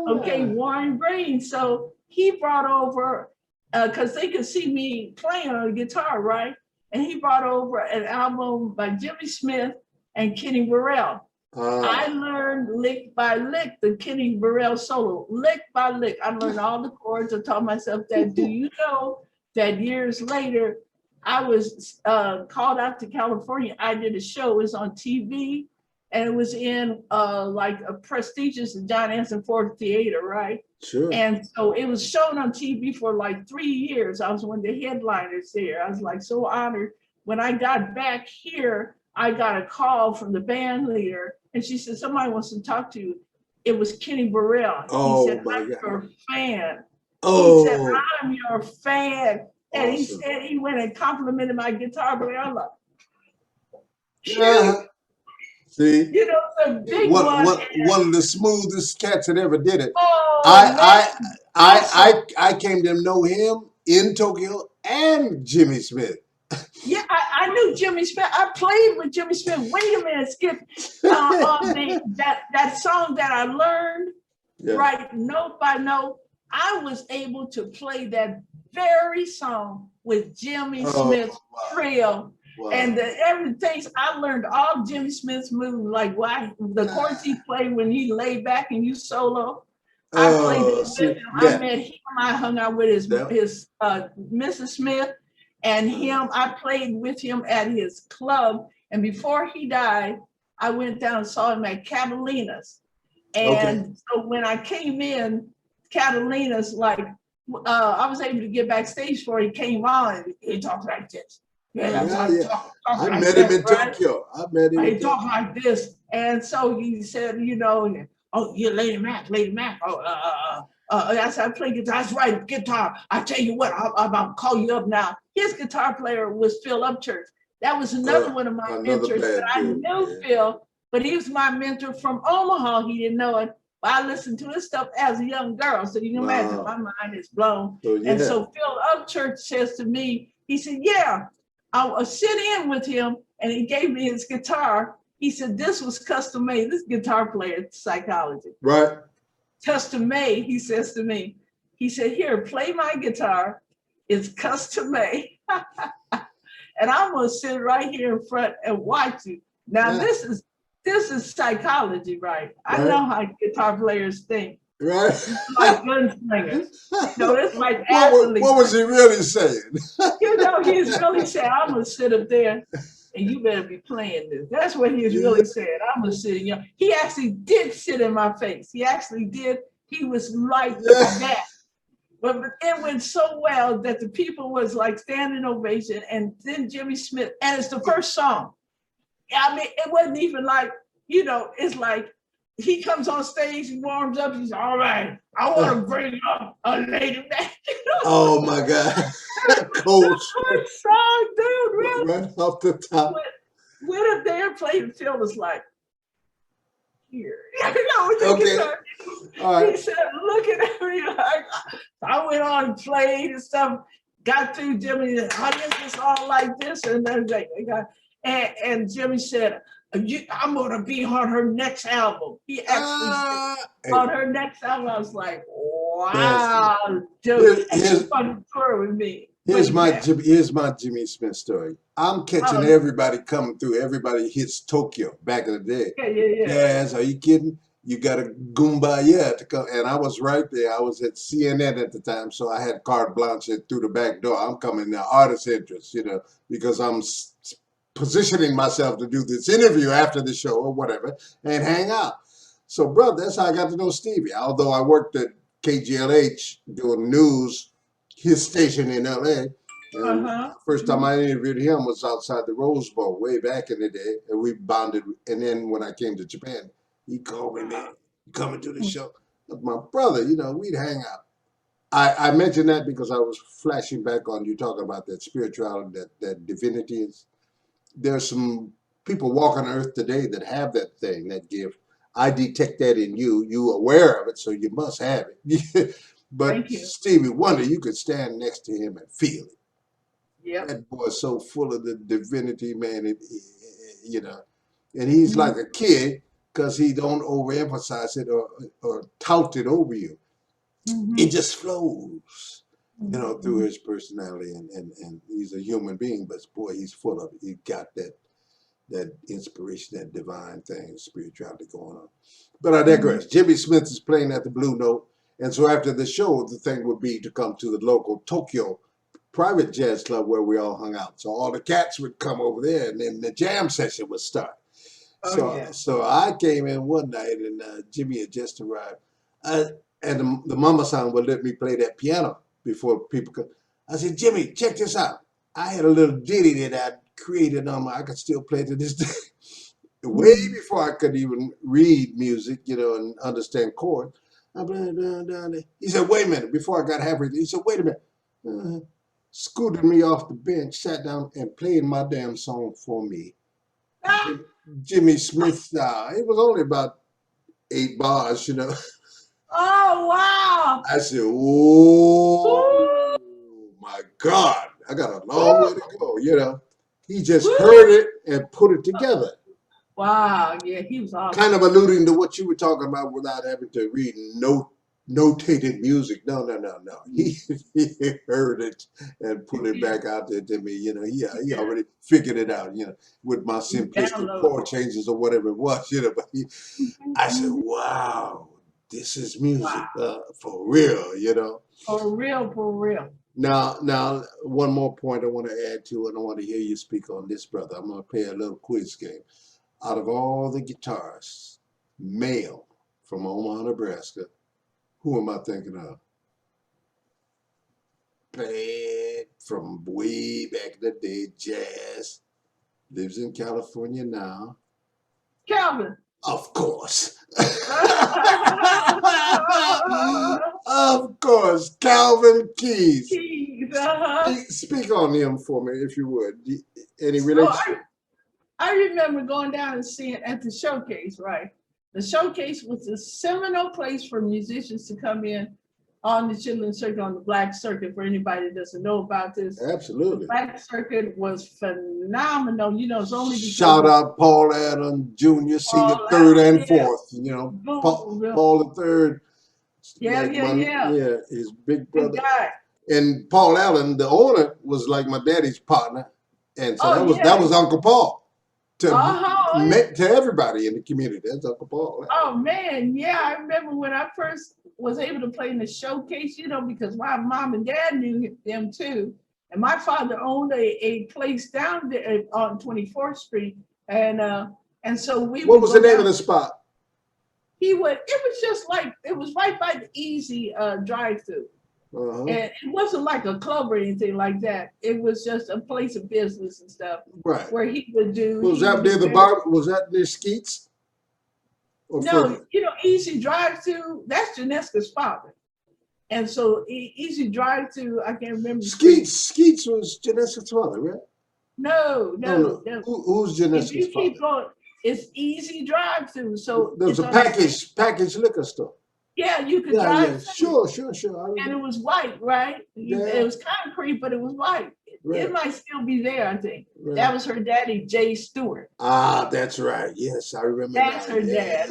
Okay, Warren Green. So he brought over, because they could see me playing on the guitar, right? And he brought over an album by Jimmy Smith and Kenny Burrell. I learned lick by lick the Kenny Burrell solo, lick by lick. I learned all the chords. I taught myself that. Do you know that years later, I was called out to California. I did a show. It was on TV, and it was in like a prestigious John Anson Ford Theater, right? Sure. And so it was shown on TV for like 3 years. I was one of the headliners there. I was like so honored. When I got back here, I got a call from the band leader, and she said, somebody wants to talk to you. It was Kenny Burrell. Oh, he said, my I'm God. your fan. Oh. He said, I'm your fan. And Awesome. he said, he went and complimented my guitar player. I'm like, Yeah. See, you know, the big one. One of the smoothest cats that ever did it. Oh, I came to know him in Tokyo and Jimmy Smith. Yeah, I knew Jimmy Smith. I played with Jimmy Smith. Wait a minute, Skip. On that song that I learned, right, note by note, I was able to play that very song with Jimmy Smith's trio. Wow. And everything, I learned all Jimmy Smith's moves, like the chords he played when he laid back and you solo. I played it with him. I met him. I hung out with his Mrs. Smith. And I played with him at his club. And before he died, I went down and saw him at Catalina's. And so when I came in, Catalina's, like, I was able to get backstage before he came on. He talked like this. I met him in Tokyo. I met him. He talked like this. And so he said, you know, oh, you're Lady Mac. I said, I play guitar. That's right, guitar. I tell you what, I'll call you up now. His guitar player was Phil Upchurch. That was another one of my mentors. But I knew Phil, but he was my mentor from Omaha. He didn't know it. But I listened to his stuff as a young girl. So you can imagine my mind is blown. And so Phil Upchurch says to me, he said, yeah, I'll sit in with him. And he gave me his guitar. He said, this was custom made. This guitar player, psychology. Right. Custom made, he says to me. He said, here, play my guitar. It's custom made. And I'm gonna sit right here in front and watch you. Now this is psychology, right? I know how guitar players think. Right. It's like gunslingers. You know, it's like athletes. What was he really saying? You know, he's really saying, I'm gonna sit up there and you better be playing this. That's what he's really saying. I'm gonna sit in your. He actually did sit in my face. He actually did. He was like that. But it went so well that the people was like standing ovation. And then Jimmy Smith, and it's the first song. I mean, it wasn't even like, you know, it's like he comes on stage, he warms up, he's all right. I want to bring up a lady back. Oh my God. Coach. First song, dude, really. Right off the top. When up there playing, Phil was like, here. You know, he said, look at me. Like, I went on and played and stuff, got through Jimmy, the audience was all like this, and then and Jimmy said, I'm gonna be on her next album. He actually said, on her next album. I was like, wow, dude, he's fun to tour with me. Here's my Jimmy Smith story. I'm catching everybody coming through. Everybody hits Tokyo back in the day. Yeah. Yes, are you kidding? You got a Goombaya to come. And I was right there. I was at CNN at the time, so I had carte blanche through the back door. I'm coming now, artist interest, you know, because I'm positioning myself to do this interview after the show or whatever and hang out. So, bro, that's how I got to know Stevie. Although I worked at KGLH doing news, his station in LA. And Uh-huh. first time I interviewed him was outside the Rose Bowl way back in the day, and we bonded. And then when I came to Japan, he called me, man, you coming to the show? My brother, you know, we'd hang out. I mentioned that because I was flashing back on you talking about that spirituality, that divinity is. There's some people walking earth today that have that thing, that gift. I detect that in you. You aware of it, so you must have it. But Thank you. Stevie Wonder, you could stand next to him and feel it. Yep. That boy's so full of the divinity, man. You know, and he's like a kid because he don't overemphasize it or tout it over you. It just flows, you know, through his personality, and he's a human being, but boy, he's full of it. He got that inspiration, that divine thing, spirituality going on. But I digress. Jimmy Smith is playing at the Blue Note, and so after the show, the thing would be to come to the local Tokyo private jazz club where we all hung out. So all the cats would come over there, and then the jam session would start. So I came in one night, and Jimmy had just arrived. And the mama son would let me play that piano before people could. I said, Jimmy, check this out. I had a little ditty that I created on I could still play to this day. Way before I could even read music, you know, and understand chords. He said, wait a minute, before I got halfway, he said, wait a minute. Scooted me off the bench, sat down and played my damn song for me. Jimmy Smith style. It was only about 8 bars, you know. Oh, wow. I said, oh, my God. I got a long way to go, you know. He just heard it and put it together. Wow, yeah, he was awesome. Kind of alluding to what you were talking about without having to read notated music. No. He heard it and put it back out there to me. You know, he already figured it out, you know, with my simplistic chord changes or whatever it was, you know. But I said, wow. This is music for real, you know. For real. Now, one more point I want to add to it. I want to hear you speak on this, brother. I'm going to play a little quiz game. Out of all the guitarists, male, from Omaha, Nebraska, who am I thinking of? Played from way back in the day, jazz. Lives in California now. Calvin. Of course. Of course, Calvin Keys. Speak on him for me, if you would. Any relation? I remember going down and seeing at the showcase, right? The showcase was a seminal place for musicians to come in on the Chitlin Circuit, on the Black Circuit, for anybody that doesn't know about this. Absolutely. The Black Circuit was phenomenal. You know, it's only because shout out Paul Allen Jr., Senior, third and fourth. You know, Paul the third. Yeah, his big brother. And Paul Allen, the owner, was like my daddy's partner, and so that was Uncle Paul to everybody in the community. That's Uncle Paul. Oh man, yeah, I remember when I first was able to play in the showcase, you know, because my mom and dad knew them too, and my father owned a place down there on 24th Street, and so we. What was the name of the spot? It was just like, it was right by the Easy drive-through. And it wasn't like a club or anything like that. It was just a place of business and stuff. Right. Where he would do. Was that near the bar? Was that near Skeets? No, you know, Easy Drive-Through, that's Janeska's father. And so Easy Drive-Through, I can't remember. Skeets was Janeska's father, right? No. Who's Janeska's father? It's Easy Drive-Through. So there was a packaged liquor store. Yeah, you could drive. Sure. And it was white, right? It was concrete, but it was white. Right. It might still be there, I think. Right. That was her daddy, Jay Stewart. Ah, that's right. Yes, I remember. That's her dad.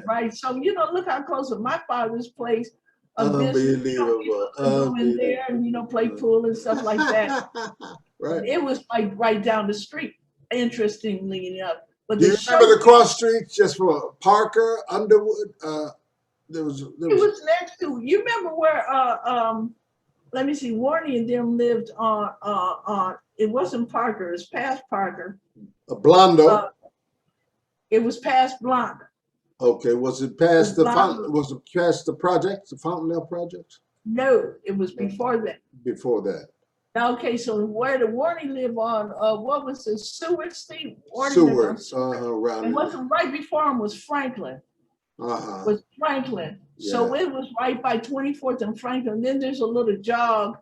Right. So, you know, look how close with my father's place. Unbelievable. Go in there and, you know, play pool and stuff like that. Right. It was like right down the street, interestingly enough. But do you remember the cross streets just for Parker, Underwood? It was next to. You remember where? Let me see. Warney and them lived on. It wasn't Parker. It's past Parker. Blondo. It was past Blondo. Okay. Was it past the Fountain? Was it past the project? The Fountaindale project? No, it was before that. Before that. Okay, so where the Warney live on, what was the Seward Street? Seward, around And there. wasn't right before him was Franklin. Was Franklin. So it was right by 24th and Franklin. Then there's a little jog,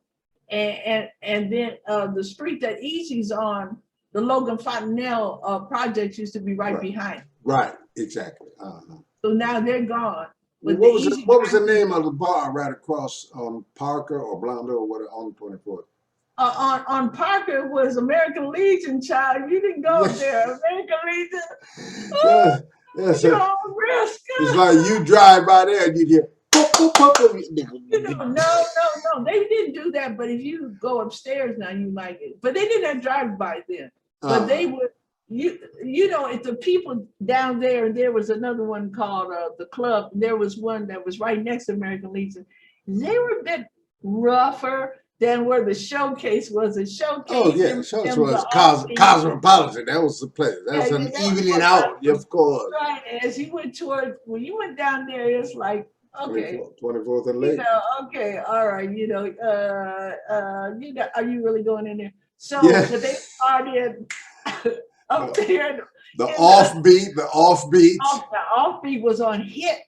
and then the street that Easy's on, the Logan Fontenelle project used to be right behind. Right, exactly. So now they're gone. What was the name of the bar right across on Parker or Blondo or what on 24th? On Parker was American Legion, child. You didn't go there. American Legion. Yes, You're on risk. it's like you drive by there and you hear. No. They didn't do that. But if you go upstairs now, you might get. But they didn't have drive-by then. But they would. You know, if the people down there, there was another one called the Club. There was one that was right next to American Legion. They were a bit rougher than where the Showcase was. The Showcase. Oh yeah, Showcase was Cosmopolitan. That was the place. That's an evening out, of course. Right. As you went when you went down there, it's like okay. 24th and Lake. You know, okay, all right. You know, are you really going in there? So but they started up there. The offbeat. The offbeat was on hit.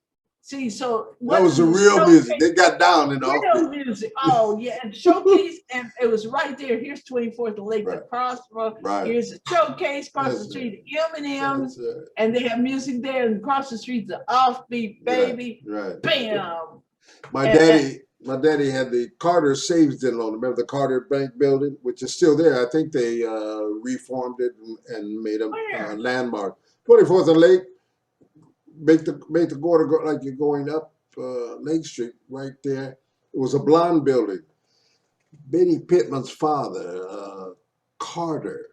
See, so that was the real music. They got down in the offbeat music. Oh yeah, and Showcase, and it was right there. Here's 24th and Lake, the Crossroad. Here's the Showcase, across the street, the M&M's, and they have music there, and across the street, the offbeat, baby. Right. Bam. My daddy had the Carter Savings and Loan. Remember the Carter Bank building, which is still there. I think they reformed it and made a landmark. 24th and Lake. Make the quarter go like you're going up Lake Street right there. It was a blonde building. Betty Pittman's father, Carter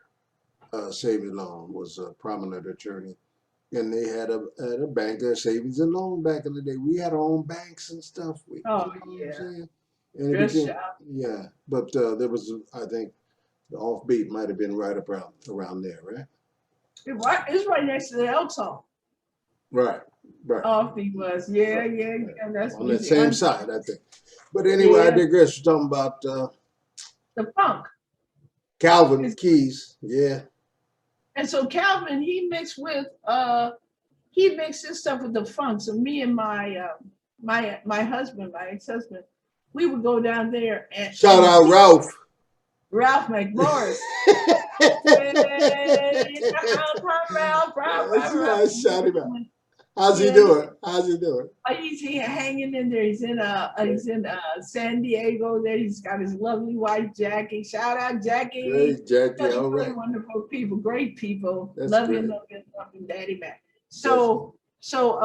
Savings Loan, was a prominent attorney, and they had a bank, a savings and loan back in the day. We had our own banks and stuff. And but there was, I think, the offbeat might have been right around there, right? It's right next to the Elks Home. Right. Offbeat was, yeah. That's on the same side, I think. But anyway, I digress. You're talking about the funk. Calvin Keys, yeah. And so Calvin, he mixed his stuff with the funk. So me and my husband, my ex-husband, we would go down there and shout out Ralph. Ralph McMorris. Shout him out. How's he doing? He's hanging in there. He's in San Diego. There, he's got his lovely wife Jackie. Shout out Jackie. Great Jackie, all right. Wonderful people, great people. That's love you, Daddy Mac. So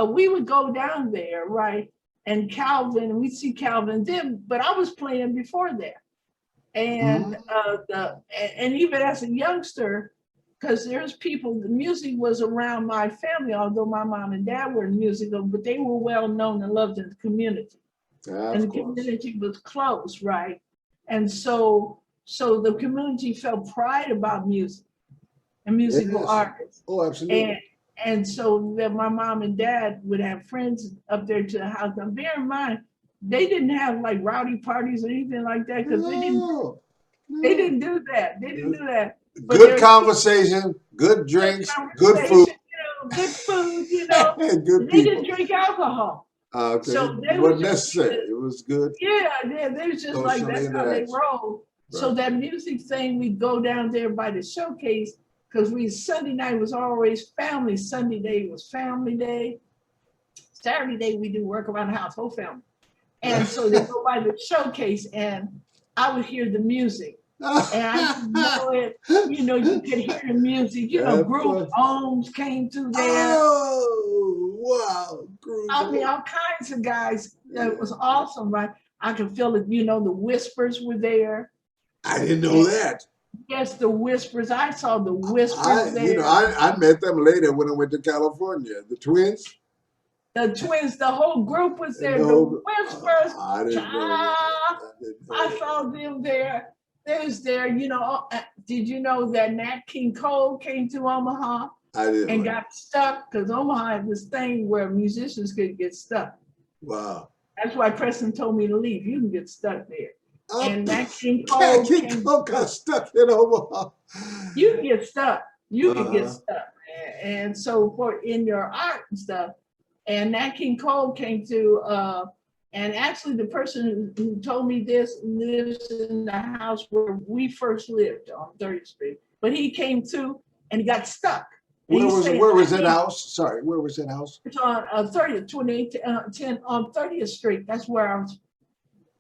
we would go down there, right? And Calvin, and we'd see Calvin then, but I was playing before that. And and even as a youngster, because there's people, the music was around my family, although my mom and dad were musical, but they were well known and loved in the community. And the community was close, right? And so the community felt pride about music and musical artists. Oh, absolutely. And so that my mom and dad would have friends up there to the house. Now bear in mind, they didn't have like rowdy parties or anything like that because they didn't do that. They didn't do that. But good conversation, good drinks, good food. Good food, good they didn't drink alcohol. Okay. So it wasn't necessary. It was good. Yeah, they was just like that's how they rolled. Right. So that music thing, we'd go down there by the Showcase because Sunday night was always family. Sunday day was family day. Saturday day we do work around the house, whole family. And so they go by the Showcase and I would hear the music. And I know it, you could hear the music, Group Holmes came through there. Oh, wow. I mean, all kinds of guys. It was awesome, right? I could feel it, the Whispers were there. I didn't know that. Yes, the Whispers. I saw the Whispers there. I met them later when I went to California. The Twins. The Twins, the whole group was there. The Whispers. I didn't know I saw them there. There's there, did you know that Nat King Cole came to Omaha and got stuck? Because Omaha had this thing where musicians could get stuck. Wow. That's why Preston told me to leave. You can get stuck there. And that King Cat Cole King came. Cole got stuck in Omaha. You can get stuck. You can get Uh-huh. stuck. And so for in your art and stuff, and Nat King Cole came to, and actually the person who told me this lives in the house where we first lived on 30th Street. But he came to and he got stuck. And Where he was said, where was that house? Sorry, where was that house? It's on 30th, 10 on 30th Street. That's where I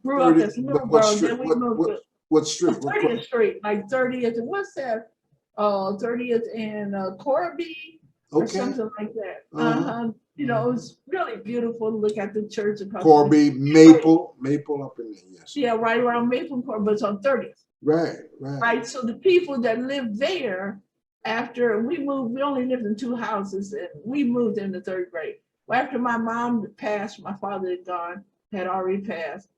grew up as a little What girl. street? Then we moved to What street? What 30th Street, like 30th, and what's that? 30th and Corby or Okay. something like that. Uh-huh. You know, it was really beautiful to look at the church across Corby, Maple up in there, yes. Yeah, right around Maple and Corby, but it's on 30th. Right. Right. So the people that lived there, after we moved, we only lived in 2 houses, and we moved in the 3rd grade. Well, after my mom passed, my father had gone, had already passed.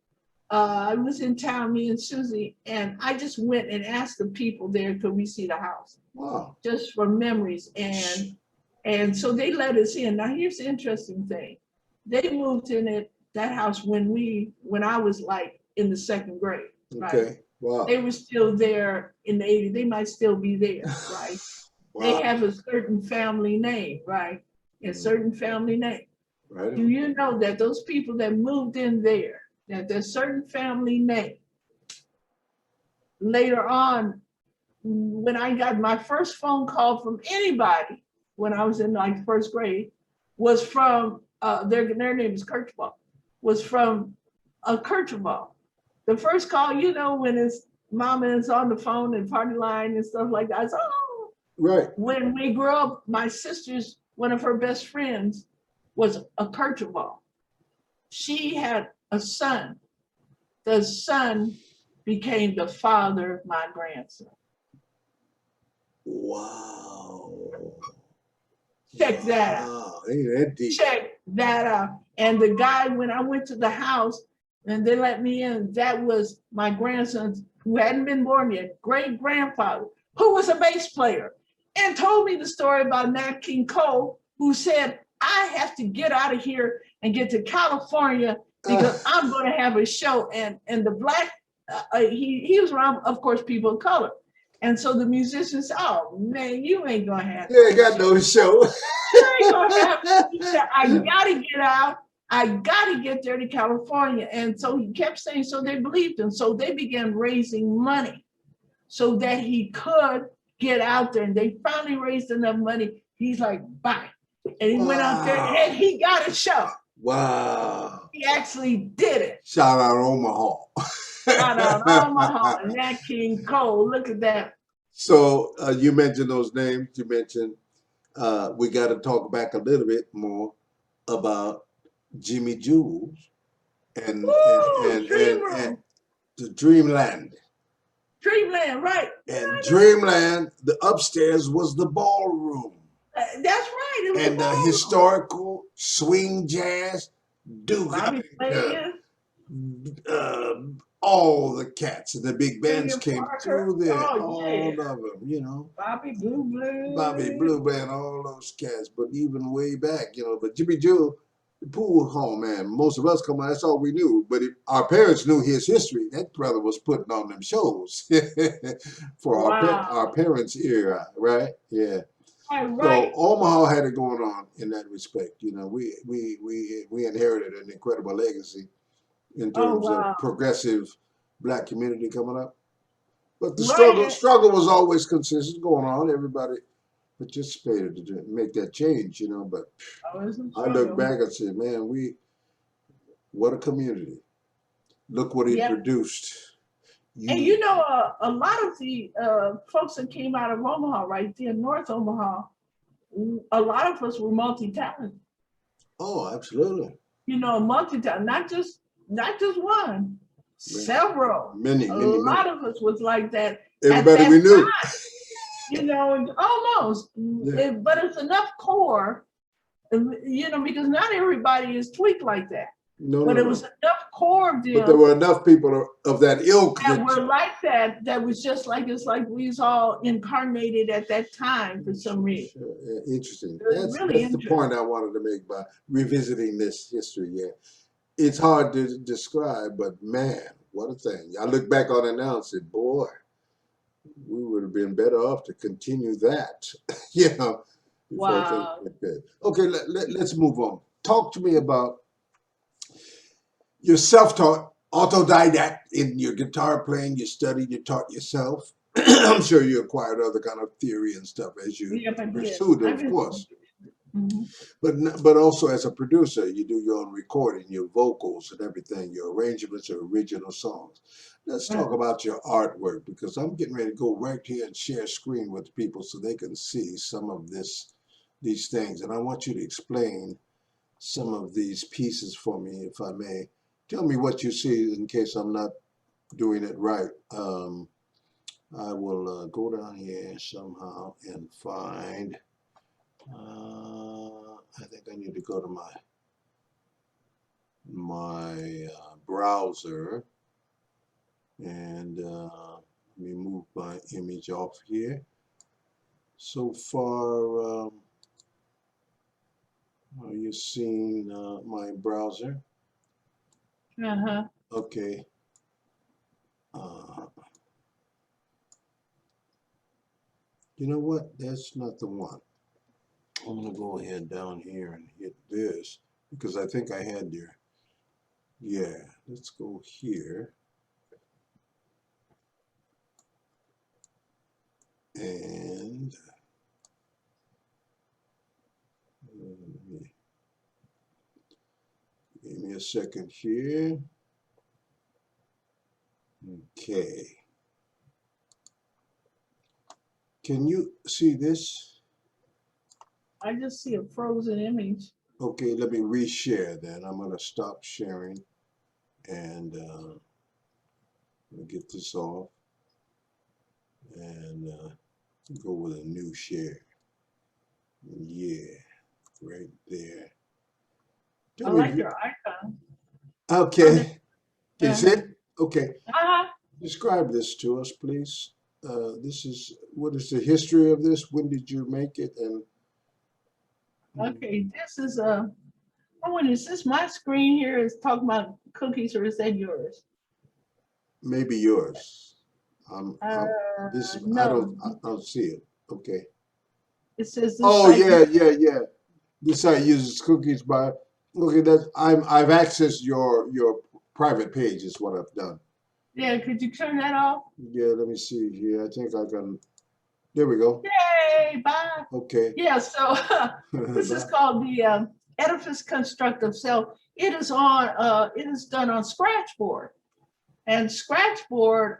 I was in town, me and Susie, and I just went and asked the people there, could we see the house? Wow. Just for memories. And so they let us in. Now here's the interesting thing. They moved in that house when I was like in the 2nd grade. Right? Okay. Wow. They were still there in the 80s. They might still be there, right? Wow. They have a certain family name, right? A certain family name. Right. Do you know that those people that moved in there, that there's certain family name, later on, when I got my first phone call from anybody, when I was in like 1st grade, was from, their name is Kirchball, was from a Kirchball. The first call, you know, when his mama is on the phone and party line and stuff like that, I said, oh. Right. When we grew up, my sister's, one of her best friends was a Kirchball. She had a son. The son became the father of my grandson. Wow. Check that out. Ain't that deep? Check that out. And the guy, when I went to the house and they let me in, that was my grandson who hadn't been born yet, great grandfather, who was a bass player, and told me the story about Nat King Cole, who said, I have to get out of here and get to California because I'm going to have a show. And the black, he was around, of course, people of color. And so the musicians said, oh man, you ain't going to have You ain't got no show. You ain't going to have. He said, I got to get out. I got to get there to California. And so he kept saying, so they believed him. So they began raising money so that he could get out there. And they finally raised enough money. He's like, bye. And he went out there and he got a show. Wow. He actually did it. Shout out Omaha. Shout out Omaha, Nat King Cole. Look at that. So you mentioned those names. You mentioned we got to talk back a little bit more about Jimmy Jules and the Dreamland. Dreamland, right. And Dreamland, the upstairs was the ballroom. That's right. It was And the historical swing jazz, Duke, all the cats and the big bands came through there. All of them, you know. Bobby Blue and all those cats. But even way back, you know. But Jimmy Jewel, the pool hall man, most of us come on, that's all we knew. But our parents knew his history. That brother was putting on them shows for our parents' era, right? Yeah. Right. So Omaha had it going on in that respect. You know, we inherited an incredible legacy in terms of progressive black community coming up. But the struggle was always consistent going on. Everybody participated to make that change, you know. But I look back and say, man, what a community. Look what he produced. And you know, a lot of the folks that came out of Omaha, right there, North Omaha, a lot of us were multi-talented. Oh, absolutely. You know, multi-talented, not just one, several. Many. A lot of us was like that. Everybody we knew. Time, you know, almost. Yeah. But it's enough core, you know, because not everybody is tweaked like that. But it was enough core of them. But there were enough people of that ilk that were like that. That was just like, it's like we was all incarnated at that time for some reason. Interesting. That's the point I wanted to make by revisiting this history. Yeah. it's hard to describe, but man, what a thing. I look back on it now and say, boy, we would have been better off to continue that, you know, before things Wow. get bad. Okay, let's move on. Talk to me about your self-taught, autodidact in your guitar playing. You studied, you taught yourself. I'm sure you acquired other kind of theory and stuff as you Yep, I did. pursued it, I've of been. course. Mhm. But also as a producer, you do your own recording, your vocals and everything, your arrangements of original songs. Let's talk about your artwork, because I'm getting ready to go right here and share screen with people so they can see some of these things. And I want you to explain some of these pieces for me, if I may. Tell me what you see in case I'm not doing it right. I will go down here somehow and find. I think I need to go to my browser, and let me move my image off here. So far, are you seeing my browser? Uh-huh. Okay. You know what? That's not the one. I'm gonna go ahead down here and hit this because I think I had your. Yeah, let's go here. And give me a second here. Okay. Can you see this? I just see a frozen image. Okay, let me reshare then. I'm gonna stop sharing and get this off and go with a new share. Yeah, right there. I like your icon. Okay. Can you see it? Okay. Uh-huh. Describe this to us, please. What is the history of this? When did you make it? And Okay, this is is this my screen here is talking about cookies, or is that yours? maybe yours. Uh, I no, don't see it. Okay. it says this Oh site. yeah. This site uses cookies by. Okay, I've accessed your private page is what I've done. Yeah, could you turn that off? Yeah, let me see here. I think I can. There we go. Yay, bye. Okay. Yeah, so this is called the edifice construct of self. It is done on Scratchboard. And Scratchboard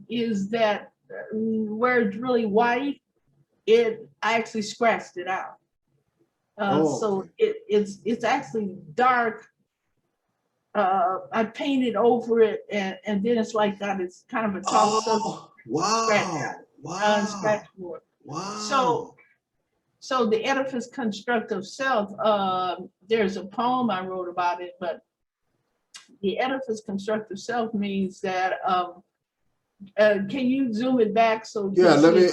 is that where it's really white, I actually scratched it out. So okay. it's actually dark. I painted over it, and then it's like that. It's kind of a tall subject. Wow. Scratchboard. Wow. So the edifice construct of self. There's a poem I wrote about it, but the edifice construct of self means that. Can you zoom it back so? Yeah. Let me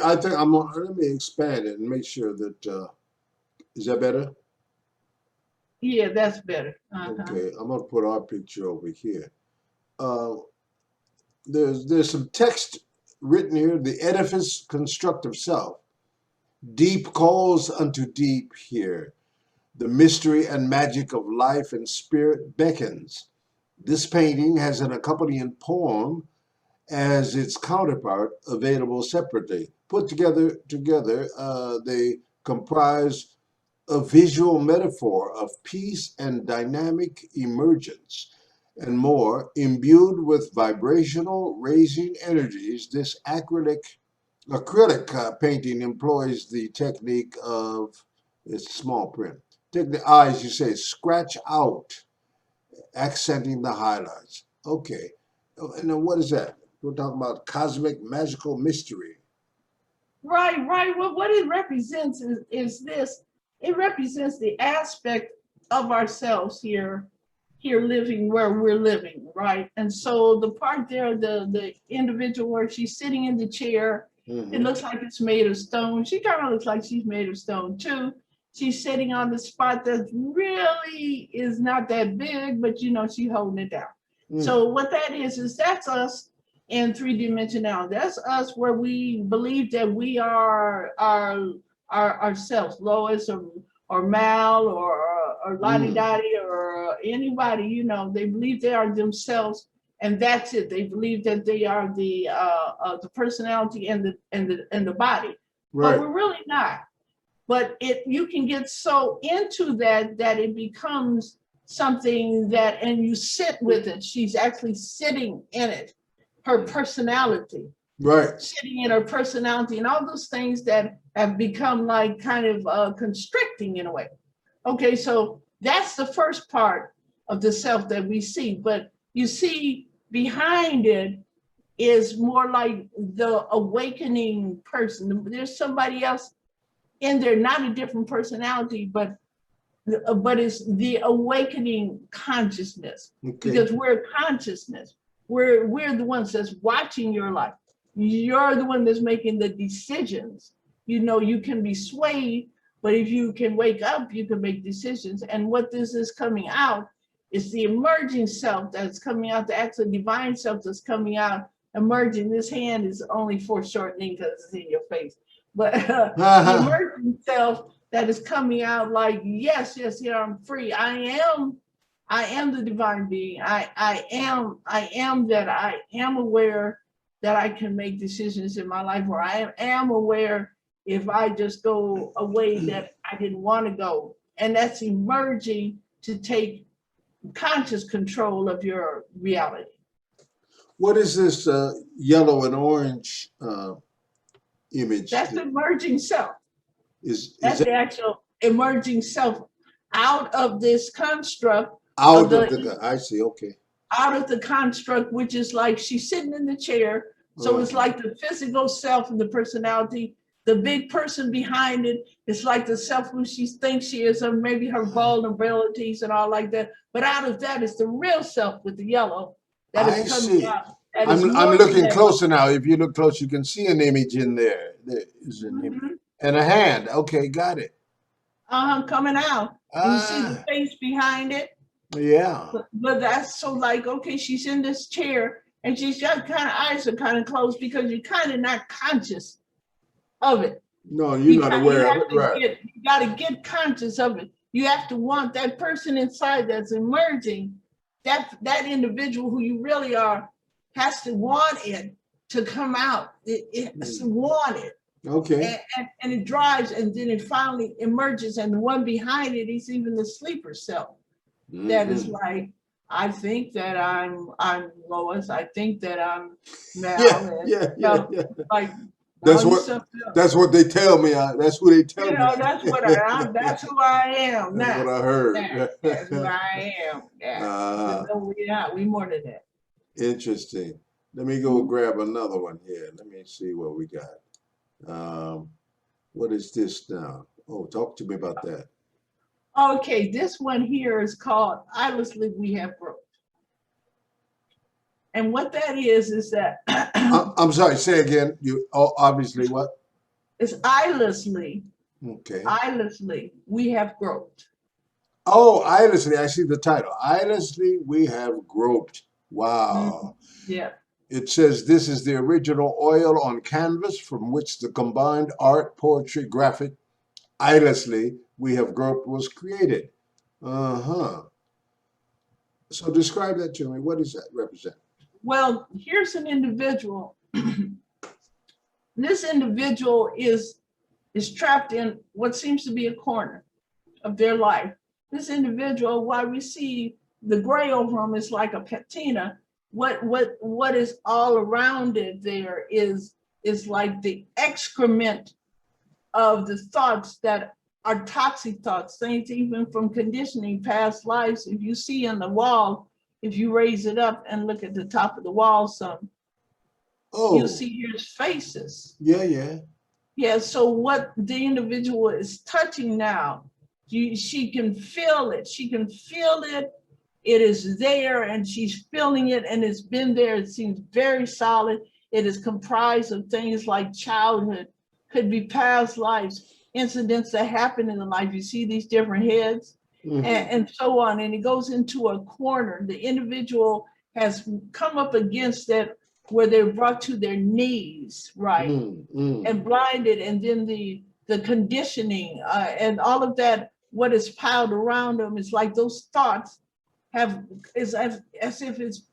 expand it and make sure that. Is that better? Yeah, that's better. Okay, I'm gonna put our picture over here. There's some text written here. The edifice construct of self. Deep calls unto deep here. The mystery and magic of life and spirit beckons. This painting has an accompanying poem as its counterpart, available separately. Put together, they comprise a visual metaphor of peace and dynamic emergence, and more, imbued with vibrational raising energies. This acrylic painting employs the technique of, it's small print, take the eyes, you say, scratch out, accenting the highlights. Okay, and then what is that? We're talking about cosmic magical mystery. Right. Well, what it represents is this. It represents the aspect of ourselves here living where we're living, right? And so the part there, the individual where she's sitting in the chair, it looks like it's made of stone. She kind of looks like she's made of stone too. she's sitting on the spot that really is not that big, but you know, she's holding it down. So what that is that's us in 3D. That's us where we believe that we are ourselves, Lois or Mal or Lottie Dottie or anybody, you know, they believe they are themselves, and that's it. They believe that they are the personality and the body, but we're really not. But you can get so into that it becomes something that, and you sit with it. She's actually sitting in it, her personality. Right. Sitting in her personality and all those things that have become like kind of constricting in a way. Okay, so that's the first part of the self that we see. But you see behind it is more like the awakening person. There's somebody else in there, not a different personality, but it's the awakening consciousness. Okay. Because we're consciousness. We're the ones that's watching your life. You're the one that's making the decisions. You know, you can be swayed, but if you can wake up, you can make decisions. And what this is coming out is the emerging self that's coming out, the actual divine self that's coming out, emerging. This hand is only foreshortening because it's in your face. But the emerging self that is coming out like, yes, I'm free. I am the divine being. I am that. I am aware that I can make decisions in my life, or I am aware if I just go a way that I didn't want to go. And that's emerging to take conscious control of your reality. What is this yellow and orange image? That's the emerging self. That's the actual emerging self out of this construct. I see, okay. Out of the construct, which is like she's sitting in the chair. So it's like the physical self and the personality, the big person behind it. It's like the self who she thinks she is, or maybe her vulnerabilities and all like that. But out of that is the real self with the yellow that is coming out. I'm looking closer now. If you look close, you can see an image in there. There is an image. And a hand. Okay, got it. Coming out. And you see the face behind it. Yeah. But that's so like, okay, she's in this chair and she's got kind of eyes are kind of closed because you're kind of not conscious of it. No, you're not aware of it, right? You got to get conscious of it. You have to want that person inside that's emerging, that individual who you really are has to want it to come out. It has to want it. Okay. And it drives, and then it finally emerges, and the one behind it is even the sleeper self. That is like, I think that I'm Lois. I think that I'm Mal. Yeah. Like that's what they tell me. That's who they tell me. That's what that's who I am. That's what I heard. That's who I am. Yeah. We more than that. Interesting. Let me go grab another one here. Let me see what we got. What is this now? Oh, talk to me about that. Okay, this one here is called Eyelessly We Have Growth. And what that is that I'm sorry, say again. You obviously what? It's eyelessly. Okay. Eyelessly we have groped. Oh, eyelessly. I see the title. Eyelessly we have groped. Wow. Yeah. It says this is the original oil on canvas from which the combined art, poetry, graphic, eyelessly we have groped was created. So describe that to me. What does that represent? Well, here's an individual. This individual is trapped in what seems to be a corner of their life. This individual, while we see the gray over him is like a patina, what is all around it there is like the excrement of the thoughts that are toxic thoughts, things even from conditioning past lives. If you see on the wall, if you raise it up and look at the top of the wall some, you'll see here's faces. Yeah, so what the individual is touching now, she can feel it. She can feel it. It is there and she's feeling it, and it's been there. It seems very solid. It is comprised of things like childhood, could be past lives. incidents that happen in the life. You see these different heads and so on, and it goes into a corner. The individual has come up against that where they're brought to their knees, right, and blinded, and then the conditioning and all of that, what is piled around them is like those thoughts is as if it's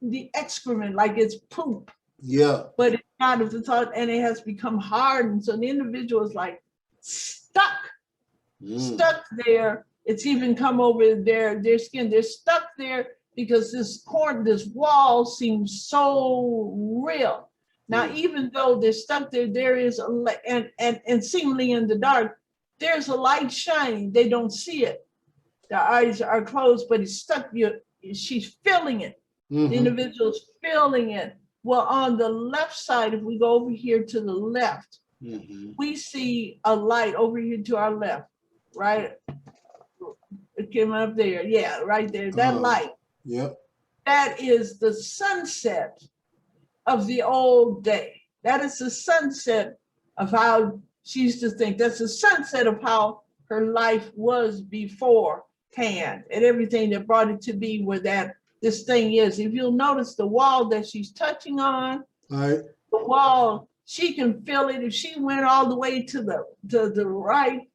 the excrement, like it's poop. Yeah. But it's not of the thought, and it has become hardened. So the individual is like stuck there. It's even come over their skin. They're stuck there because this wall seems so real. Now, even though they're stuck there, there is and seemingly in the dark, there's a light shining. They don't see it. Their eyes are closed, but it's stuck. She's feeling it. The individual's feeling it. Well, on the left side, if we go over here to the left, we see a light over here to our left, right? It came up there. Yeah, right there. That light. Yep. That is the sunset of the old day. That is the sunset of how she used to think. That's the sunset of how her life was beforehand and everything that brought it to be where this thing is. If you'll notice the wall that she's touching on, the wall, she can feel it. If she went all the way to the right,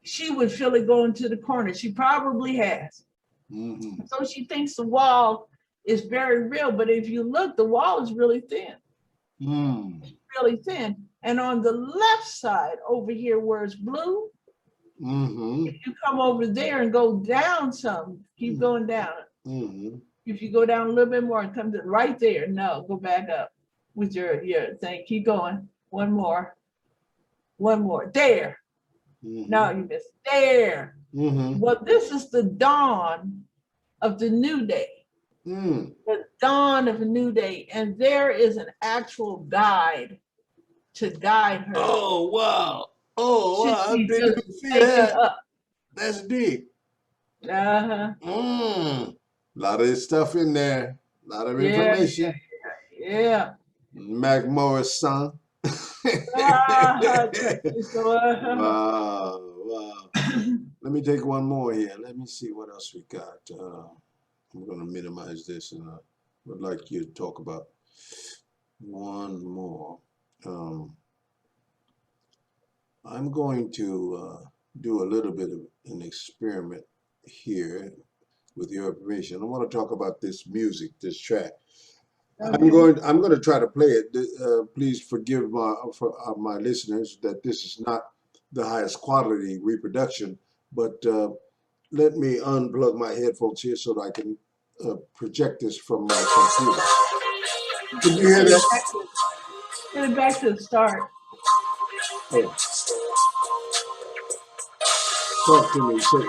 she would feel it going to the corner. She probably has. So she thinks the wall is very real, but if you look, the wall is really thin. It's really thin. And on the left side over here where it's blue, if you come over there and go down some, keep going down. If you go down a little bit more and come to right there, no, go back up with your thing. Keep going. One more. There. No, you missed. There. Well, this is the dawn of the new day. The dawn of a new day. And there is an actual guide to guide her. Oh, wow. Oh, wow. I didn't see that. That's deep. A lot of stuff in there. A lot of information. Yeah. MacMorris son. Wow. Let me take one more here. Let me see what else we got. I'm going to minimize this, and I would like you to talk about one more. I'm going to do a little bit of an experiment here with your permission. I want to talk about this music, this track. I'm going to try to play it. Please forgive my listeners that this is not the highest quality reproduction, but let me unplug my headphones here so that I can project this from my computer. Can you hear that? Get it back to the start. Oh. Talk to me. Say,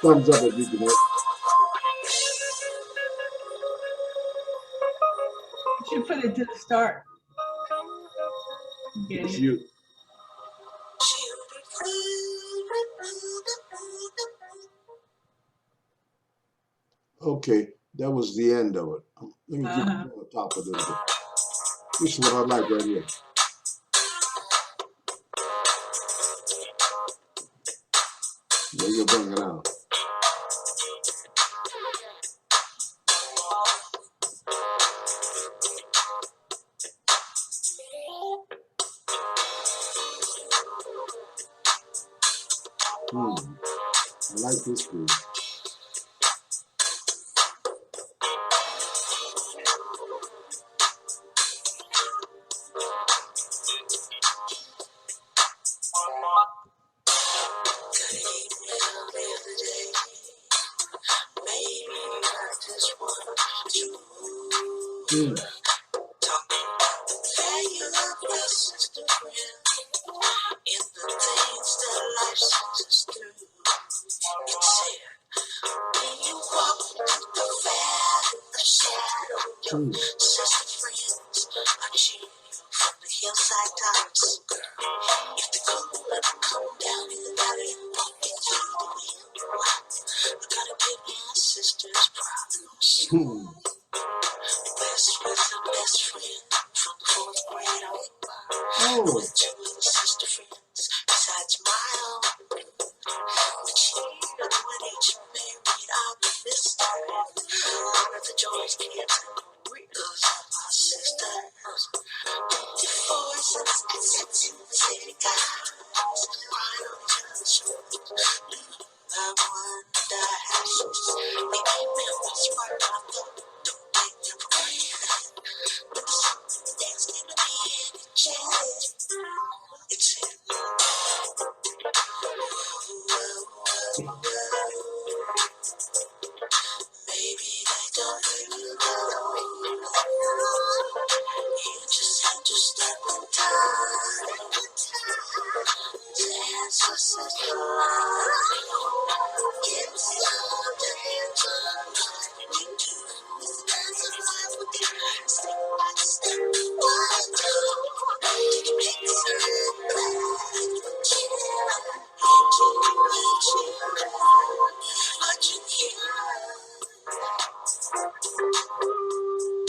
thumbs up if you can hear. You should put it to the start. It's you. Okay, that was the end of it. Let me get on the top of this. This is what I like right here. There you bring it out. I like this groove.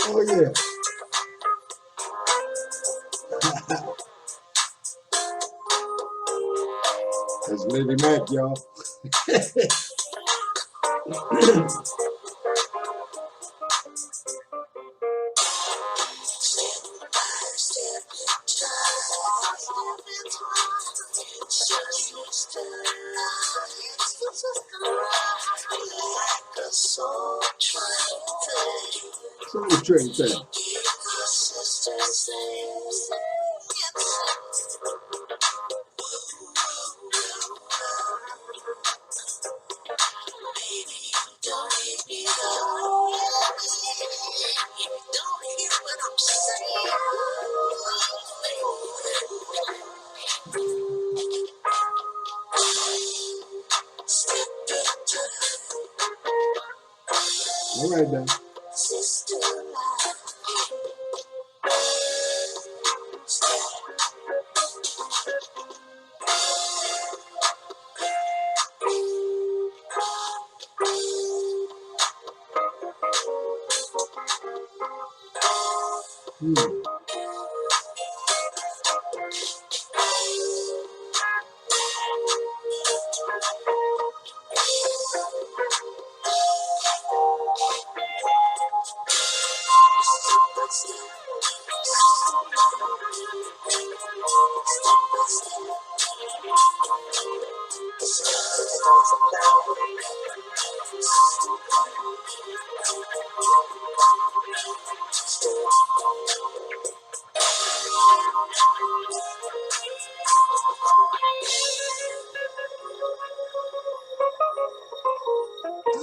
Oh yeah. That's Lady Mac, y'all. Soul Train thing. All right then.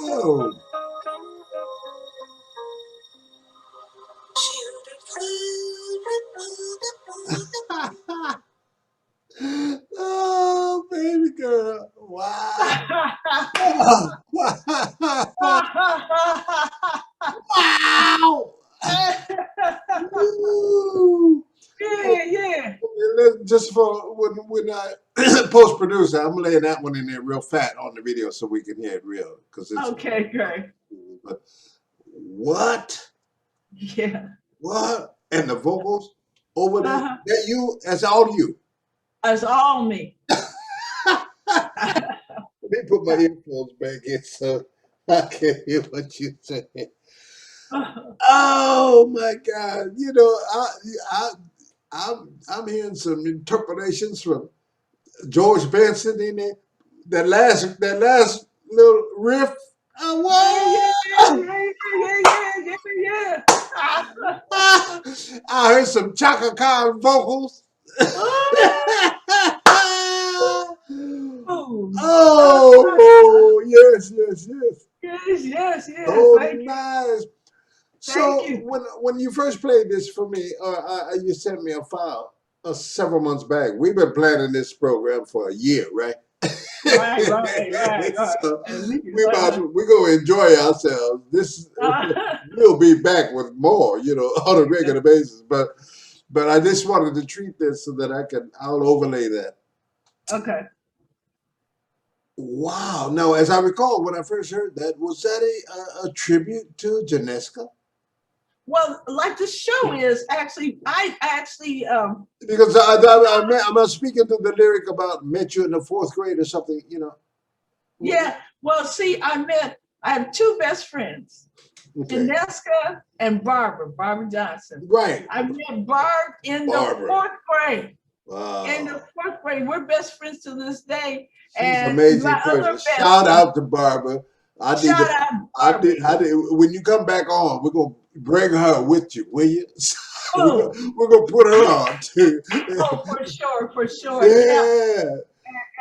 Oh. Oh, baby girl. Wow. Wow. Ooh. Yeah. Just for when I post produce, I'm laying that one in there real fat on the video so we can hear it real. Because it's Okay, great. But what? Yeah. What? And the vocals over there? Uh-huh. That you? That's all you. That's all me. Let me put my earphones back in so I can hear what you say. Oh my God! You know, I'm hearing some interpretations from George Benson in there. That last little riff. Yeah. I heard some Chaka Khan vocals. Oh, yes. Yes. Oh, Thank you. nice. Thank So you. when you first played this for me, you sent me a file several months back. We've been planning this program for a year, right? Right. So And we we're gonna enjoy ourselves. We'll be back with more, on a regular basis. But I just wanted to treat this so that I'll overlay that. Okay. Wow. Now, as I recall, when I first heard that, was that a tribute to Janeska? Well, like the show is actually, Because I'm speaking to the lyric about met you in the fourth grade or something, Yeah. Well, see, I met I have two best friends, Okay. Nebraska and Barbara Johnson. Right. I met Barb in Barbara. the 4th grade. Wow. In the 4th grade, we're best friends to this day. She's an And amazing my other person. best Shout friend- out to Barbara. Shout out to Barbara. I did. When you come back on, we're gonna bring her with you, will you? Oh. we're gonna put her on too. Oh, for sure. Yeah.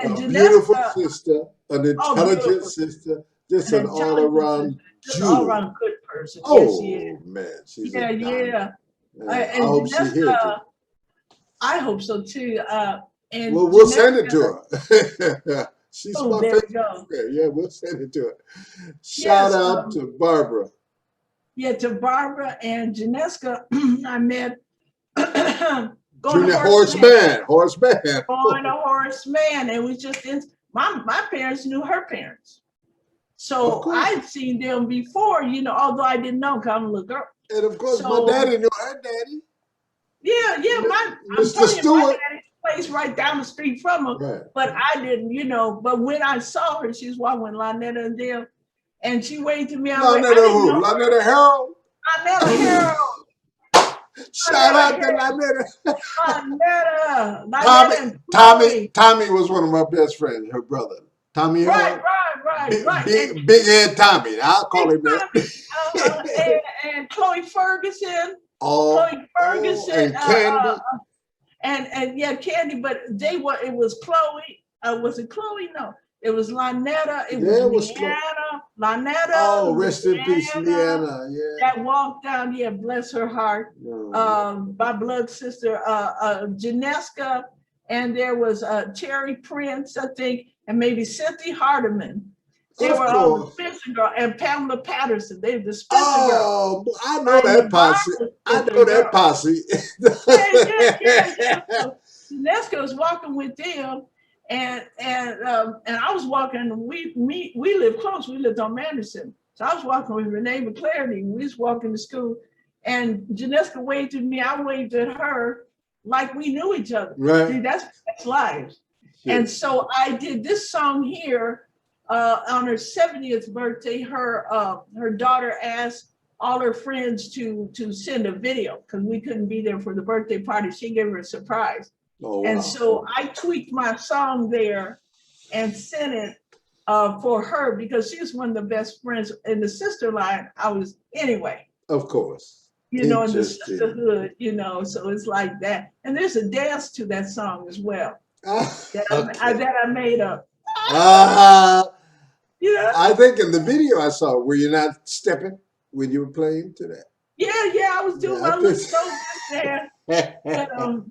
And A beautiful Janessa, sister, an intelligent beautiful. sister, just An an all-around Just jewel. all-around good person. Oh Yes, she is. man, she's Yeah, a diamond. yeah. And I And hope she hears Janessa, it. I hope so too. And Well, we'll send it Janessa- to her. She's Oh, my there we favorite. go. Yeah, we'll send it to her. Shout Yes, out to Barbara. Yeah, to Barbara and Janeska, I met going Junior to horseman. horseman. Going to horseman. And we just, my parents knew her parents. Of So course. I'd seen them before, you know, although I didn't know, because I'm a little girl. And of course, So- my daddy knew her daddy. Yeah, I'm Mr. telling you, my Stewart. daddy's place right down the street from her. Right. But I didn't, you know, but when I saw her, she was walking with Lynetta and them, and she waved to me. I Lynetta didn't who? know her. Lynetta Harold? Lynetta Harold. Shout out to Lynetta. Lynetta and Chloe. Tommy was one of my best friends, her brother. Tommy Harold. Right. Big Ed Tommy. I'll call him that. And Chloe Ferguson. Oh, Chloe Ferguson. and Candy. And yeah, Candy, but it was Chloe. Was it Chloe? No. It was Lynetta. It was Leanna. Lynetta. Oh, rest in peace, Leanna, Leanna. Yeah. That walked down, yeah, bless her heart. My blood sister, Janeska, and there was Cherry Prince, I think, and maybe Cynthia Hardiman. They Of were all the course. Spencer girl, and Pamela Patterson. They were the Spencer girl. Oh, I know that posse. I know that posse. Yeah. So Janeska was walking with them, and I was walking. We lived close. We lived on Manderson, so I was walking with Renee McClarty. We was walking to school, and Janeska waved at me. I waved at her like we knew each other. Right. See, that's lives. Sure. And so I did this song here on her 70th birthday. Her daughter asked all her friends to send a video because we couldn't be there for the birthday party. She gave her a surprise. Oh, wow. And so I tweaked my song there and sent it for her because she's one of the best friends in the sister line. I was anyway. Of course. You know, in the sisterhood, you know, so it's like that. And there's a dance to that song as well that I made up. Yeah. I think in the video I saw, were you not stepping when you were playing to that? Yeah, I was doing my little so good there. But,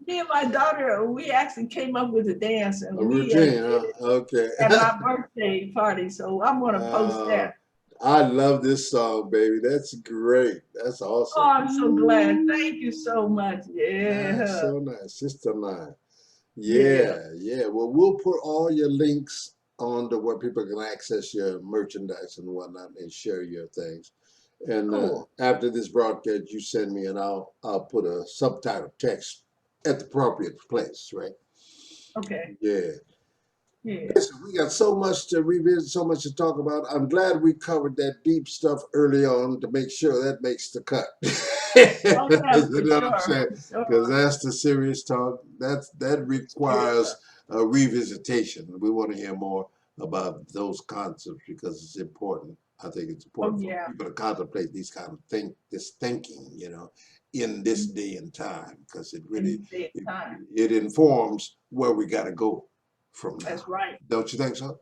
me and my daughter, we actually came up with a dance and we routine, okay. at my birthday party. So I'm gonna post that. I love this song, baby. That's great. That's awesome. Oh, I'm so glad. Thank you so much. Yeah. That's so nice. Sister line. Yeah. Well, we'll put all your links on to where people can access your merchandise and whatnot and share your things. And Cool. After this broadcast, you send me and I'll put a subtitle text at the appropriate place, right? Okay. Yeah. Yeah. Listen, we got so much to revisit, so much to talk about. I'm glad we covered that deep stuff early on to make sure that makes the cut. Oh, yeah, You know what I'm saying? Because that's the serious talk. That requires a revisitation. We want to hear more about those concepts because it's important. I think it's important for people to contemplate these kind of this thinking, you know, in this day and time, because it really it informs where we got to go from now. That's right. Don't you think so?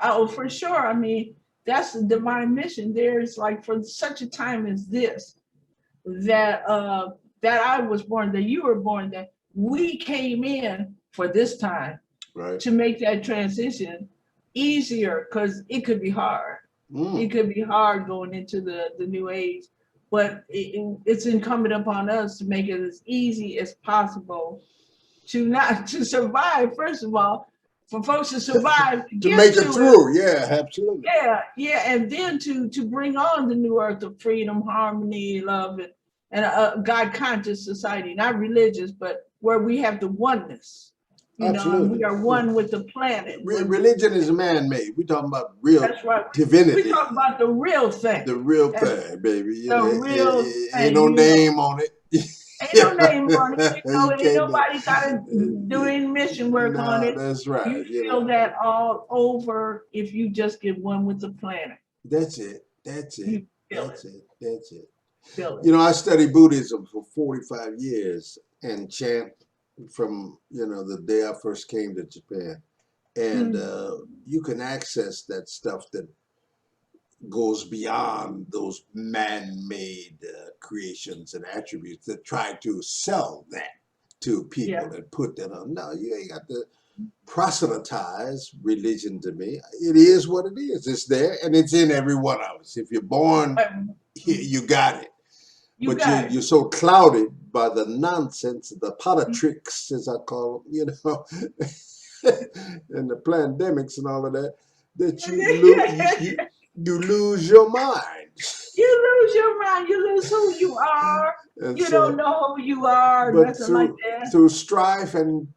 Oh, for sure. I mean, that's the divine mission. There's like for such a time as this, that I was born, that you were born, that we came in for this time, right, to make that transition easier, because it could be hard. It could be hard going into the new age, but it's incumbent upon us to make it as easy as possible to survive. First of all, for folks to survive, to make it through. Yeah, absolutely. Yeah, and then to bring on the new earth of freedom, harmony, love, and a God-conscious society, not religious, but where we have the oneness You know, and we are one with the planet. Religion is man-made. We're talking about real That's right. divinity. We talk about the real thing. The real thing, baby. You the know, real thing. ain't no name on it. Ain't no name on it. You know, You ain't can't nobody got to do any mission work on it. That's right. You feel that all over if you just get one with the planet. That's it. That's it. You feel That's it. it. That's it. Feel it. You know, I studied Buddhism for 45 years and chant from, you know, the day I first came to Japan. And you can access that stuff that goes beyond those man-made creations and attributes that try to sell that to people and put that on. No, you ain't got to proselytize religion to me. It is what it is. It's there and it's in every one of us. If you're born here, you got it. But you're so clouded by the nonsense, the politics, as I call them, you know, and the pandemics and all of that, that you lose your mind. You lose your mind. You lose who you are. And you don't know who you are. But nothing like that. Through strife and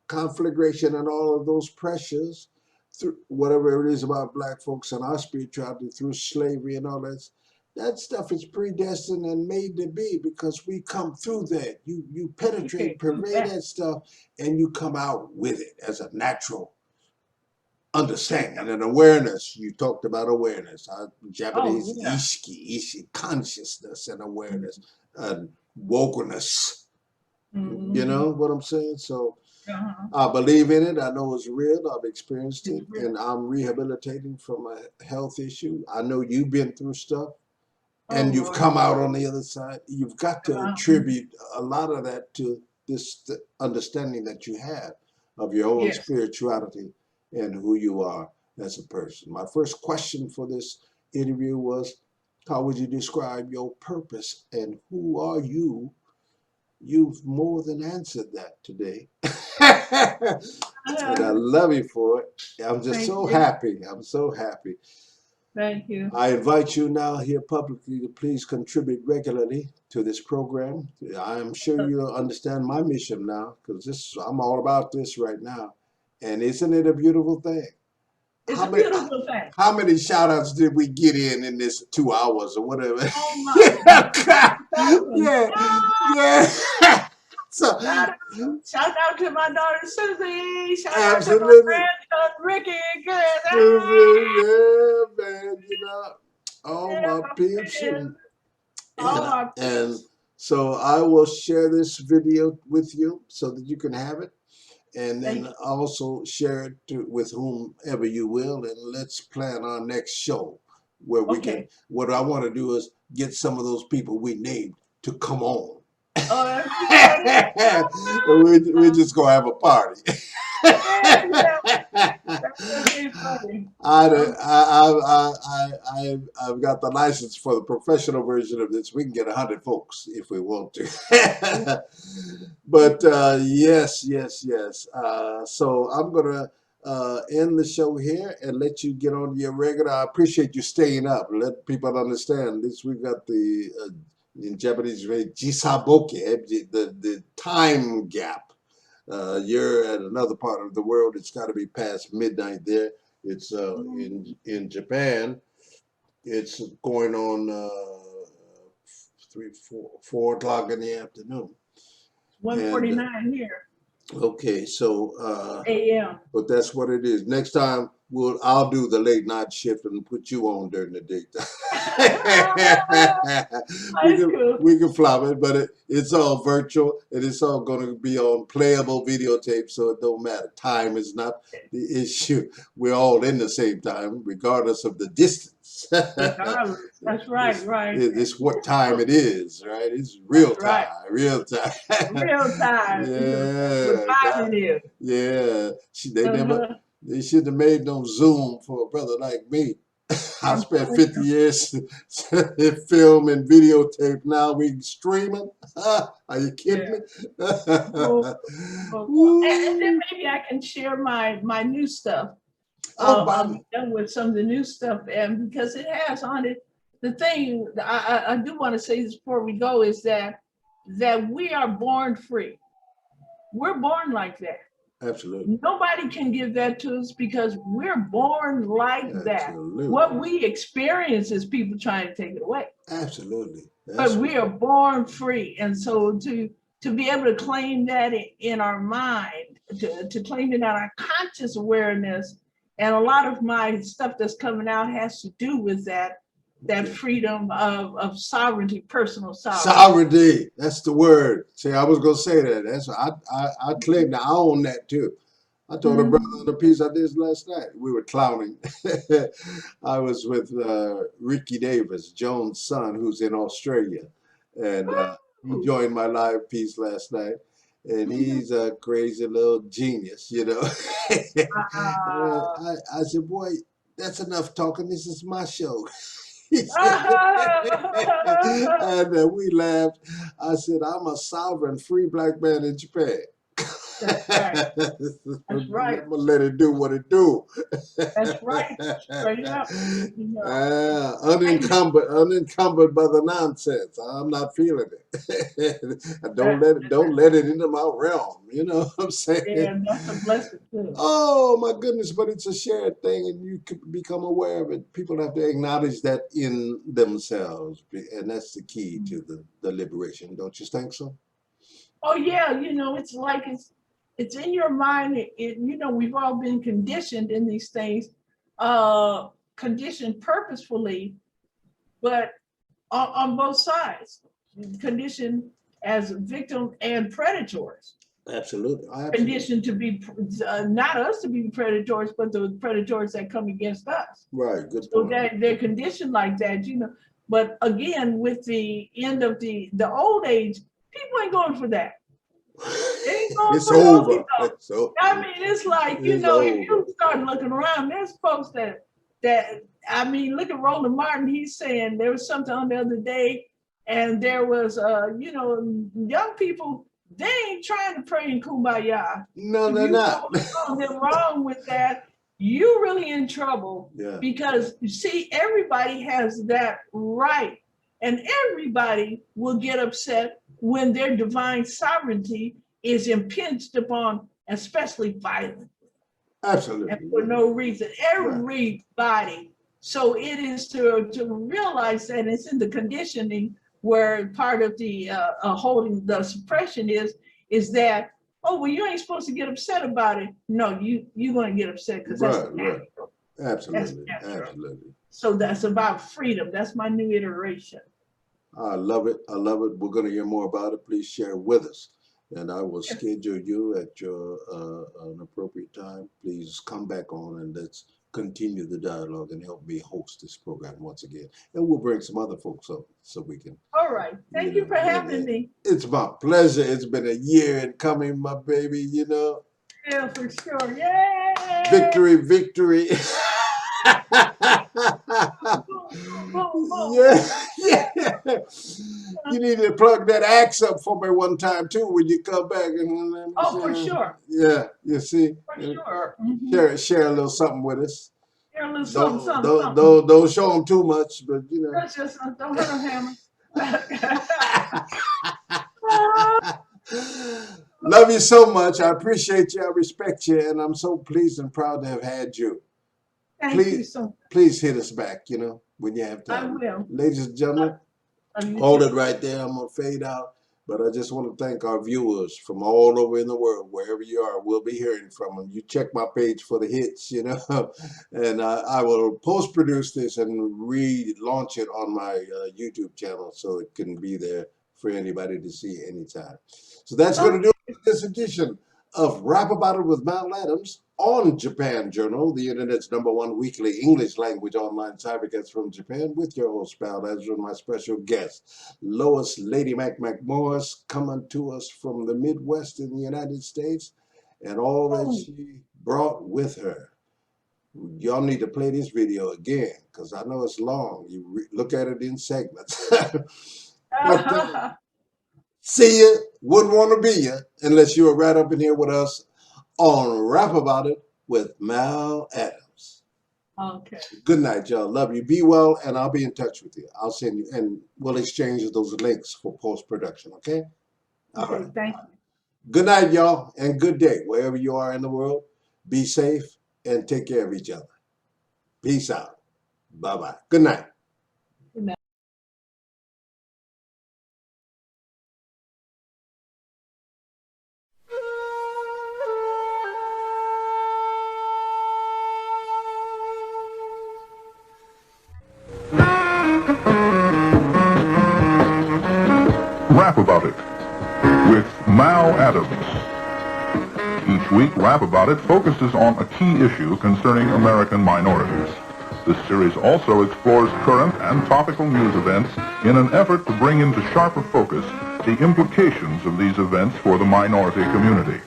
conflagration and all of those pressures, through whatever it is about Black folks and our spirituality, through slavery and all that stuff is predestined and made to be because we come through that. You penetrate, pervade that stuff, and you come out with it as a natural understanding and an awareness. You talked about awareness. Japanese ishi, consciousness and awareness and wokeness. You know what I'm saying? So I believe in it. I know it's real. I've experienced it, and I'm rehabilitating from a health issue. I know you've been through stuff. And you've come out on the other side. You've got to attribute a lot of that to this understanding that you have of your own spirituality and who you are as a person. My first question for this interview was, how would you describe your purpose and who are you? You've more than answered that today. And I love you for it. I'm just so happy. I'm so happy. Thank you. I invite you now here publicly to please contribute regularly to this program. I am sure you'll understand my mission now because I'm all about this right now. And isn't it a beautiful thing? It's a beautiful thing. How many shout outs did we get in this 2 hours or whatever? Oh my yeah. So, shout out to my daughter Susie. Shout out to my grandson Ricky and Chris. Yeah, man, you know, all my peeps. And so I will share this video with you so that you can have it. And then also share it with whomever you will. And let's plan our next show where we can, what I want to do is get some of those people we named to come on. We're just gonna have a party. I've got the license for the professional version of this. We can get 100 folks if we want to. But yes. So I'm gonna end the show here and let you get on your regular. I appreciate you staying up. Let people understand this. We got the in Japanese, jisaboke, the time gap. You're at another part of the world. It's got to be past midnight there. It's in Japan. It's going on 4 o'clock in the afternoon. 1:49 here. Okay, so a.m. But that's what it is. Next time I'll do the late night shift and put you on during the daytime. we can flop it, but it's all virtual and it's all going to be on playable videotape, so it don't matter. Time is not the issue. We're all in the same time, regardless of the distance. That's right. It's what time it is, right? It's real time. Real time. Real time. Yeah. What time it is. Yeah. They shouldn't have made no Zoom for a brother like me. I spent 50 years in film and videotape. Now we streaming. Are you kidding me? And then maybe I can share my new stuff. I'm done with some of the new stuff, and because it has on it, the thing I do want to say this before we go is that we are born free. we're born like that. Absolutely. Nobody can give that to us because we're born like that. Absolutely. What we experience is people trying to take it away. Absolutely. But we are born free. And so to be able to claim that in our mind, to claim it in our conscious awareness, and a lot of my stuff that's coming out has to do with that freedom of sovereignty, personal sovereignty. Sovereignty, that's the word. See, I was gonna say that. That's I claim that I own that too. I told a brother on the piece I did last night. We were clowning. I was with Ricky Davis, Jones' son, who's in Australia, and he joined my live piece last night. And he's a crazy little genius, you know. I said, boy, that's enough talking. This is my show. And we laughed. I said, I'm a sovereign free black man in Japan. That's right. That's right. I'm gonna let it do what it do. That's right. Straight up. Unencumbered by the nonsense. I'm not feeling it. Don't let it into my realm. You know what I'm saying? Yeah, that's a blessing too. Oh my goodness, but it's a shared thing, and you can become aware of it. People have to acknowledge that in themselves, and that's the key to the liberation. Don't you think so? Oh yeah, it's like it's in your mind. We've all been conditioned in these things, conditioned purposefully, but on both sides, conditioned as victim and predators. Absolutely. Conditioned to be not us to be predators, but the predators that come against us. Right. Good So point. they're conditioned like that, But again, with the end of the old age, people ain't going for that. It's over. I mean, it's like, if you start looking around, there's folks that look at Roland Martin. He's saying there was something on the other day, and there was, young people, they ain't trying to pray in Kumbaya. No, they're not. Something wrong with that. You're really in trouble. Yeah. Because you see, everybody has that right, and everybody will get upset when their divine sovereignty is impinged upon, especially violently. Absolutely. And for no reason. Everybody. Right. So it is to realize that it's in the conditioning where part of the holding the suppression is that, oh, well, you ain't supposed to get upset about it. No, you're going to get upset because that's natural. Absolutely. That's natural. Absolutely. So that's about freedom. That's my new iteration. I love it. I love it. We're going to hear more about it. Please share with us. And I will schedule you at your an appropriate time. Please come back on and let's continue the dialogue and help me host this program once again. And we'll bring some other folks up so we can. All right. Thank you for having me. It's my pleasure. It's been a year in coming, my baby, Yeah, for sure. Yay! Victory, victory. Yeah. You need to plug that axe up for me one time too when you come back. For sure. Yeah, you see. For sure. Mm-hmm. Share a little something with us. Share a little something. Don't show them too much, but That's just don't hurt them, Hammer. Love you so much. I appreciate you. I respect you, and I'm so pleased and proud to have had you. Thank you so much. Please hit us back, when you have time. I will. Ladies and gentlemen, hold it right there. I'm going to fade out. But I just want to thank our viewers from all over in the world, wherever you are. We'll be hearing from them. You check my page for the hits, and I will post-produce this and relaunch it on my YouTube channel so it can be there for anybody to see anytime. So that's going to do it for this edition of Rap About It with Mal Adams on Japan Journal, the internet's #1 weekly English language online cybercast from Japan, with your host, Mal Adams, and my special guest, Lois Lady McMorris, coming to us from the Midwest in the United States, and all that she brought with her. Y'all need to play this video again, because I know it's long. You look at it in segments. But, see ya, wouldn't want to be ya, unless you were right up in here with us on Rap About It with Mal Adams. Okay. Good night, y'all. Love you. Be well, and I'll be in touch with you. I'll send you, and we'll exchange those links for post-production, okay? Okay, thank you. Good night, y'all, and good day. Wherever you are in the world, be safe and take care of each other. Peace out. Bye-bye. Good night. Good night. Rap About It with Mal Adams. Each week, Rap About It focuses on a key issue concerning American minorities. This series also explores current and topical news events in an effort to bring into sharper focus the implications of these events for the minority community.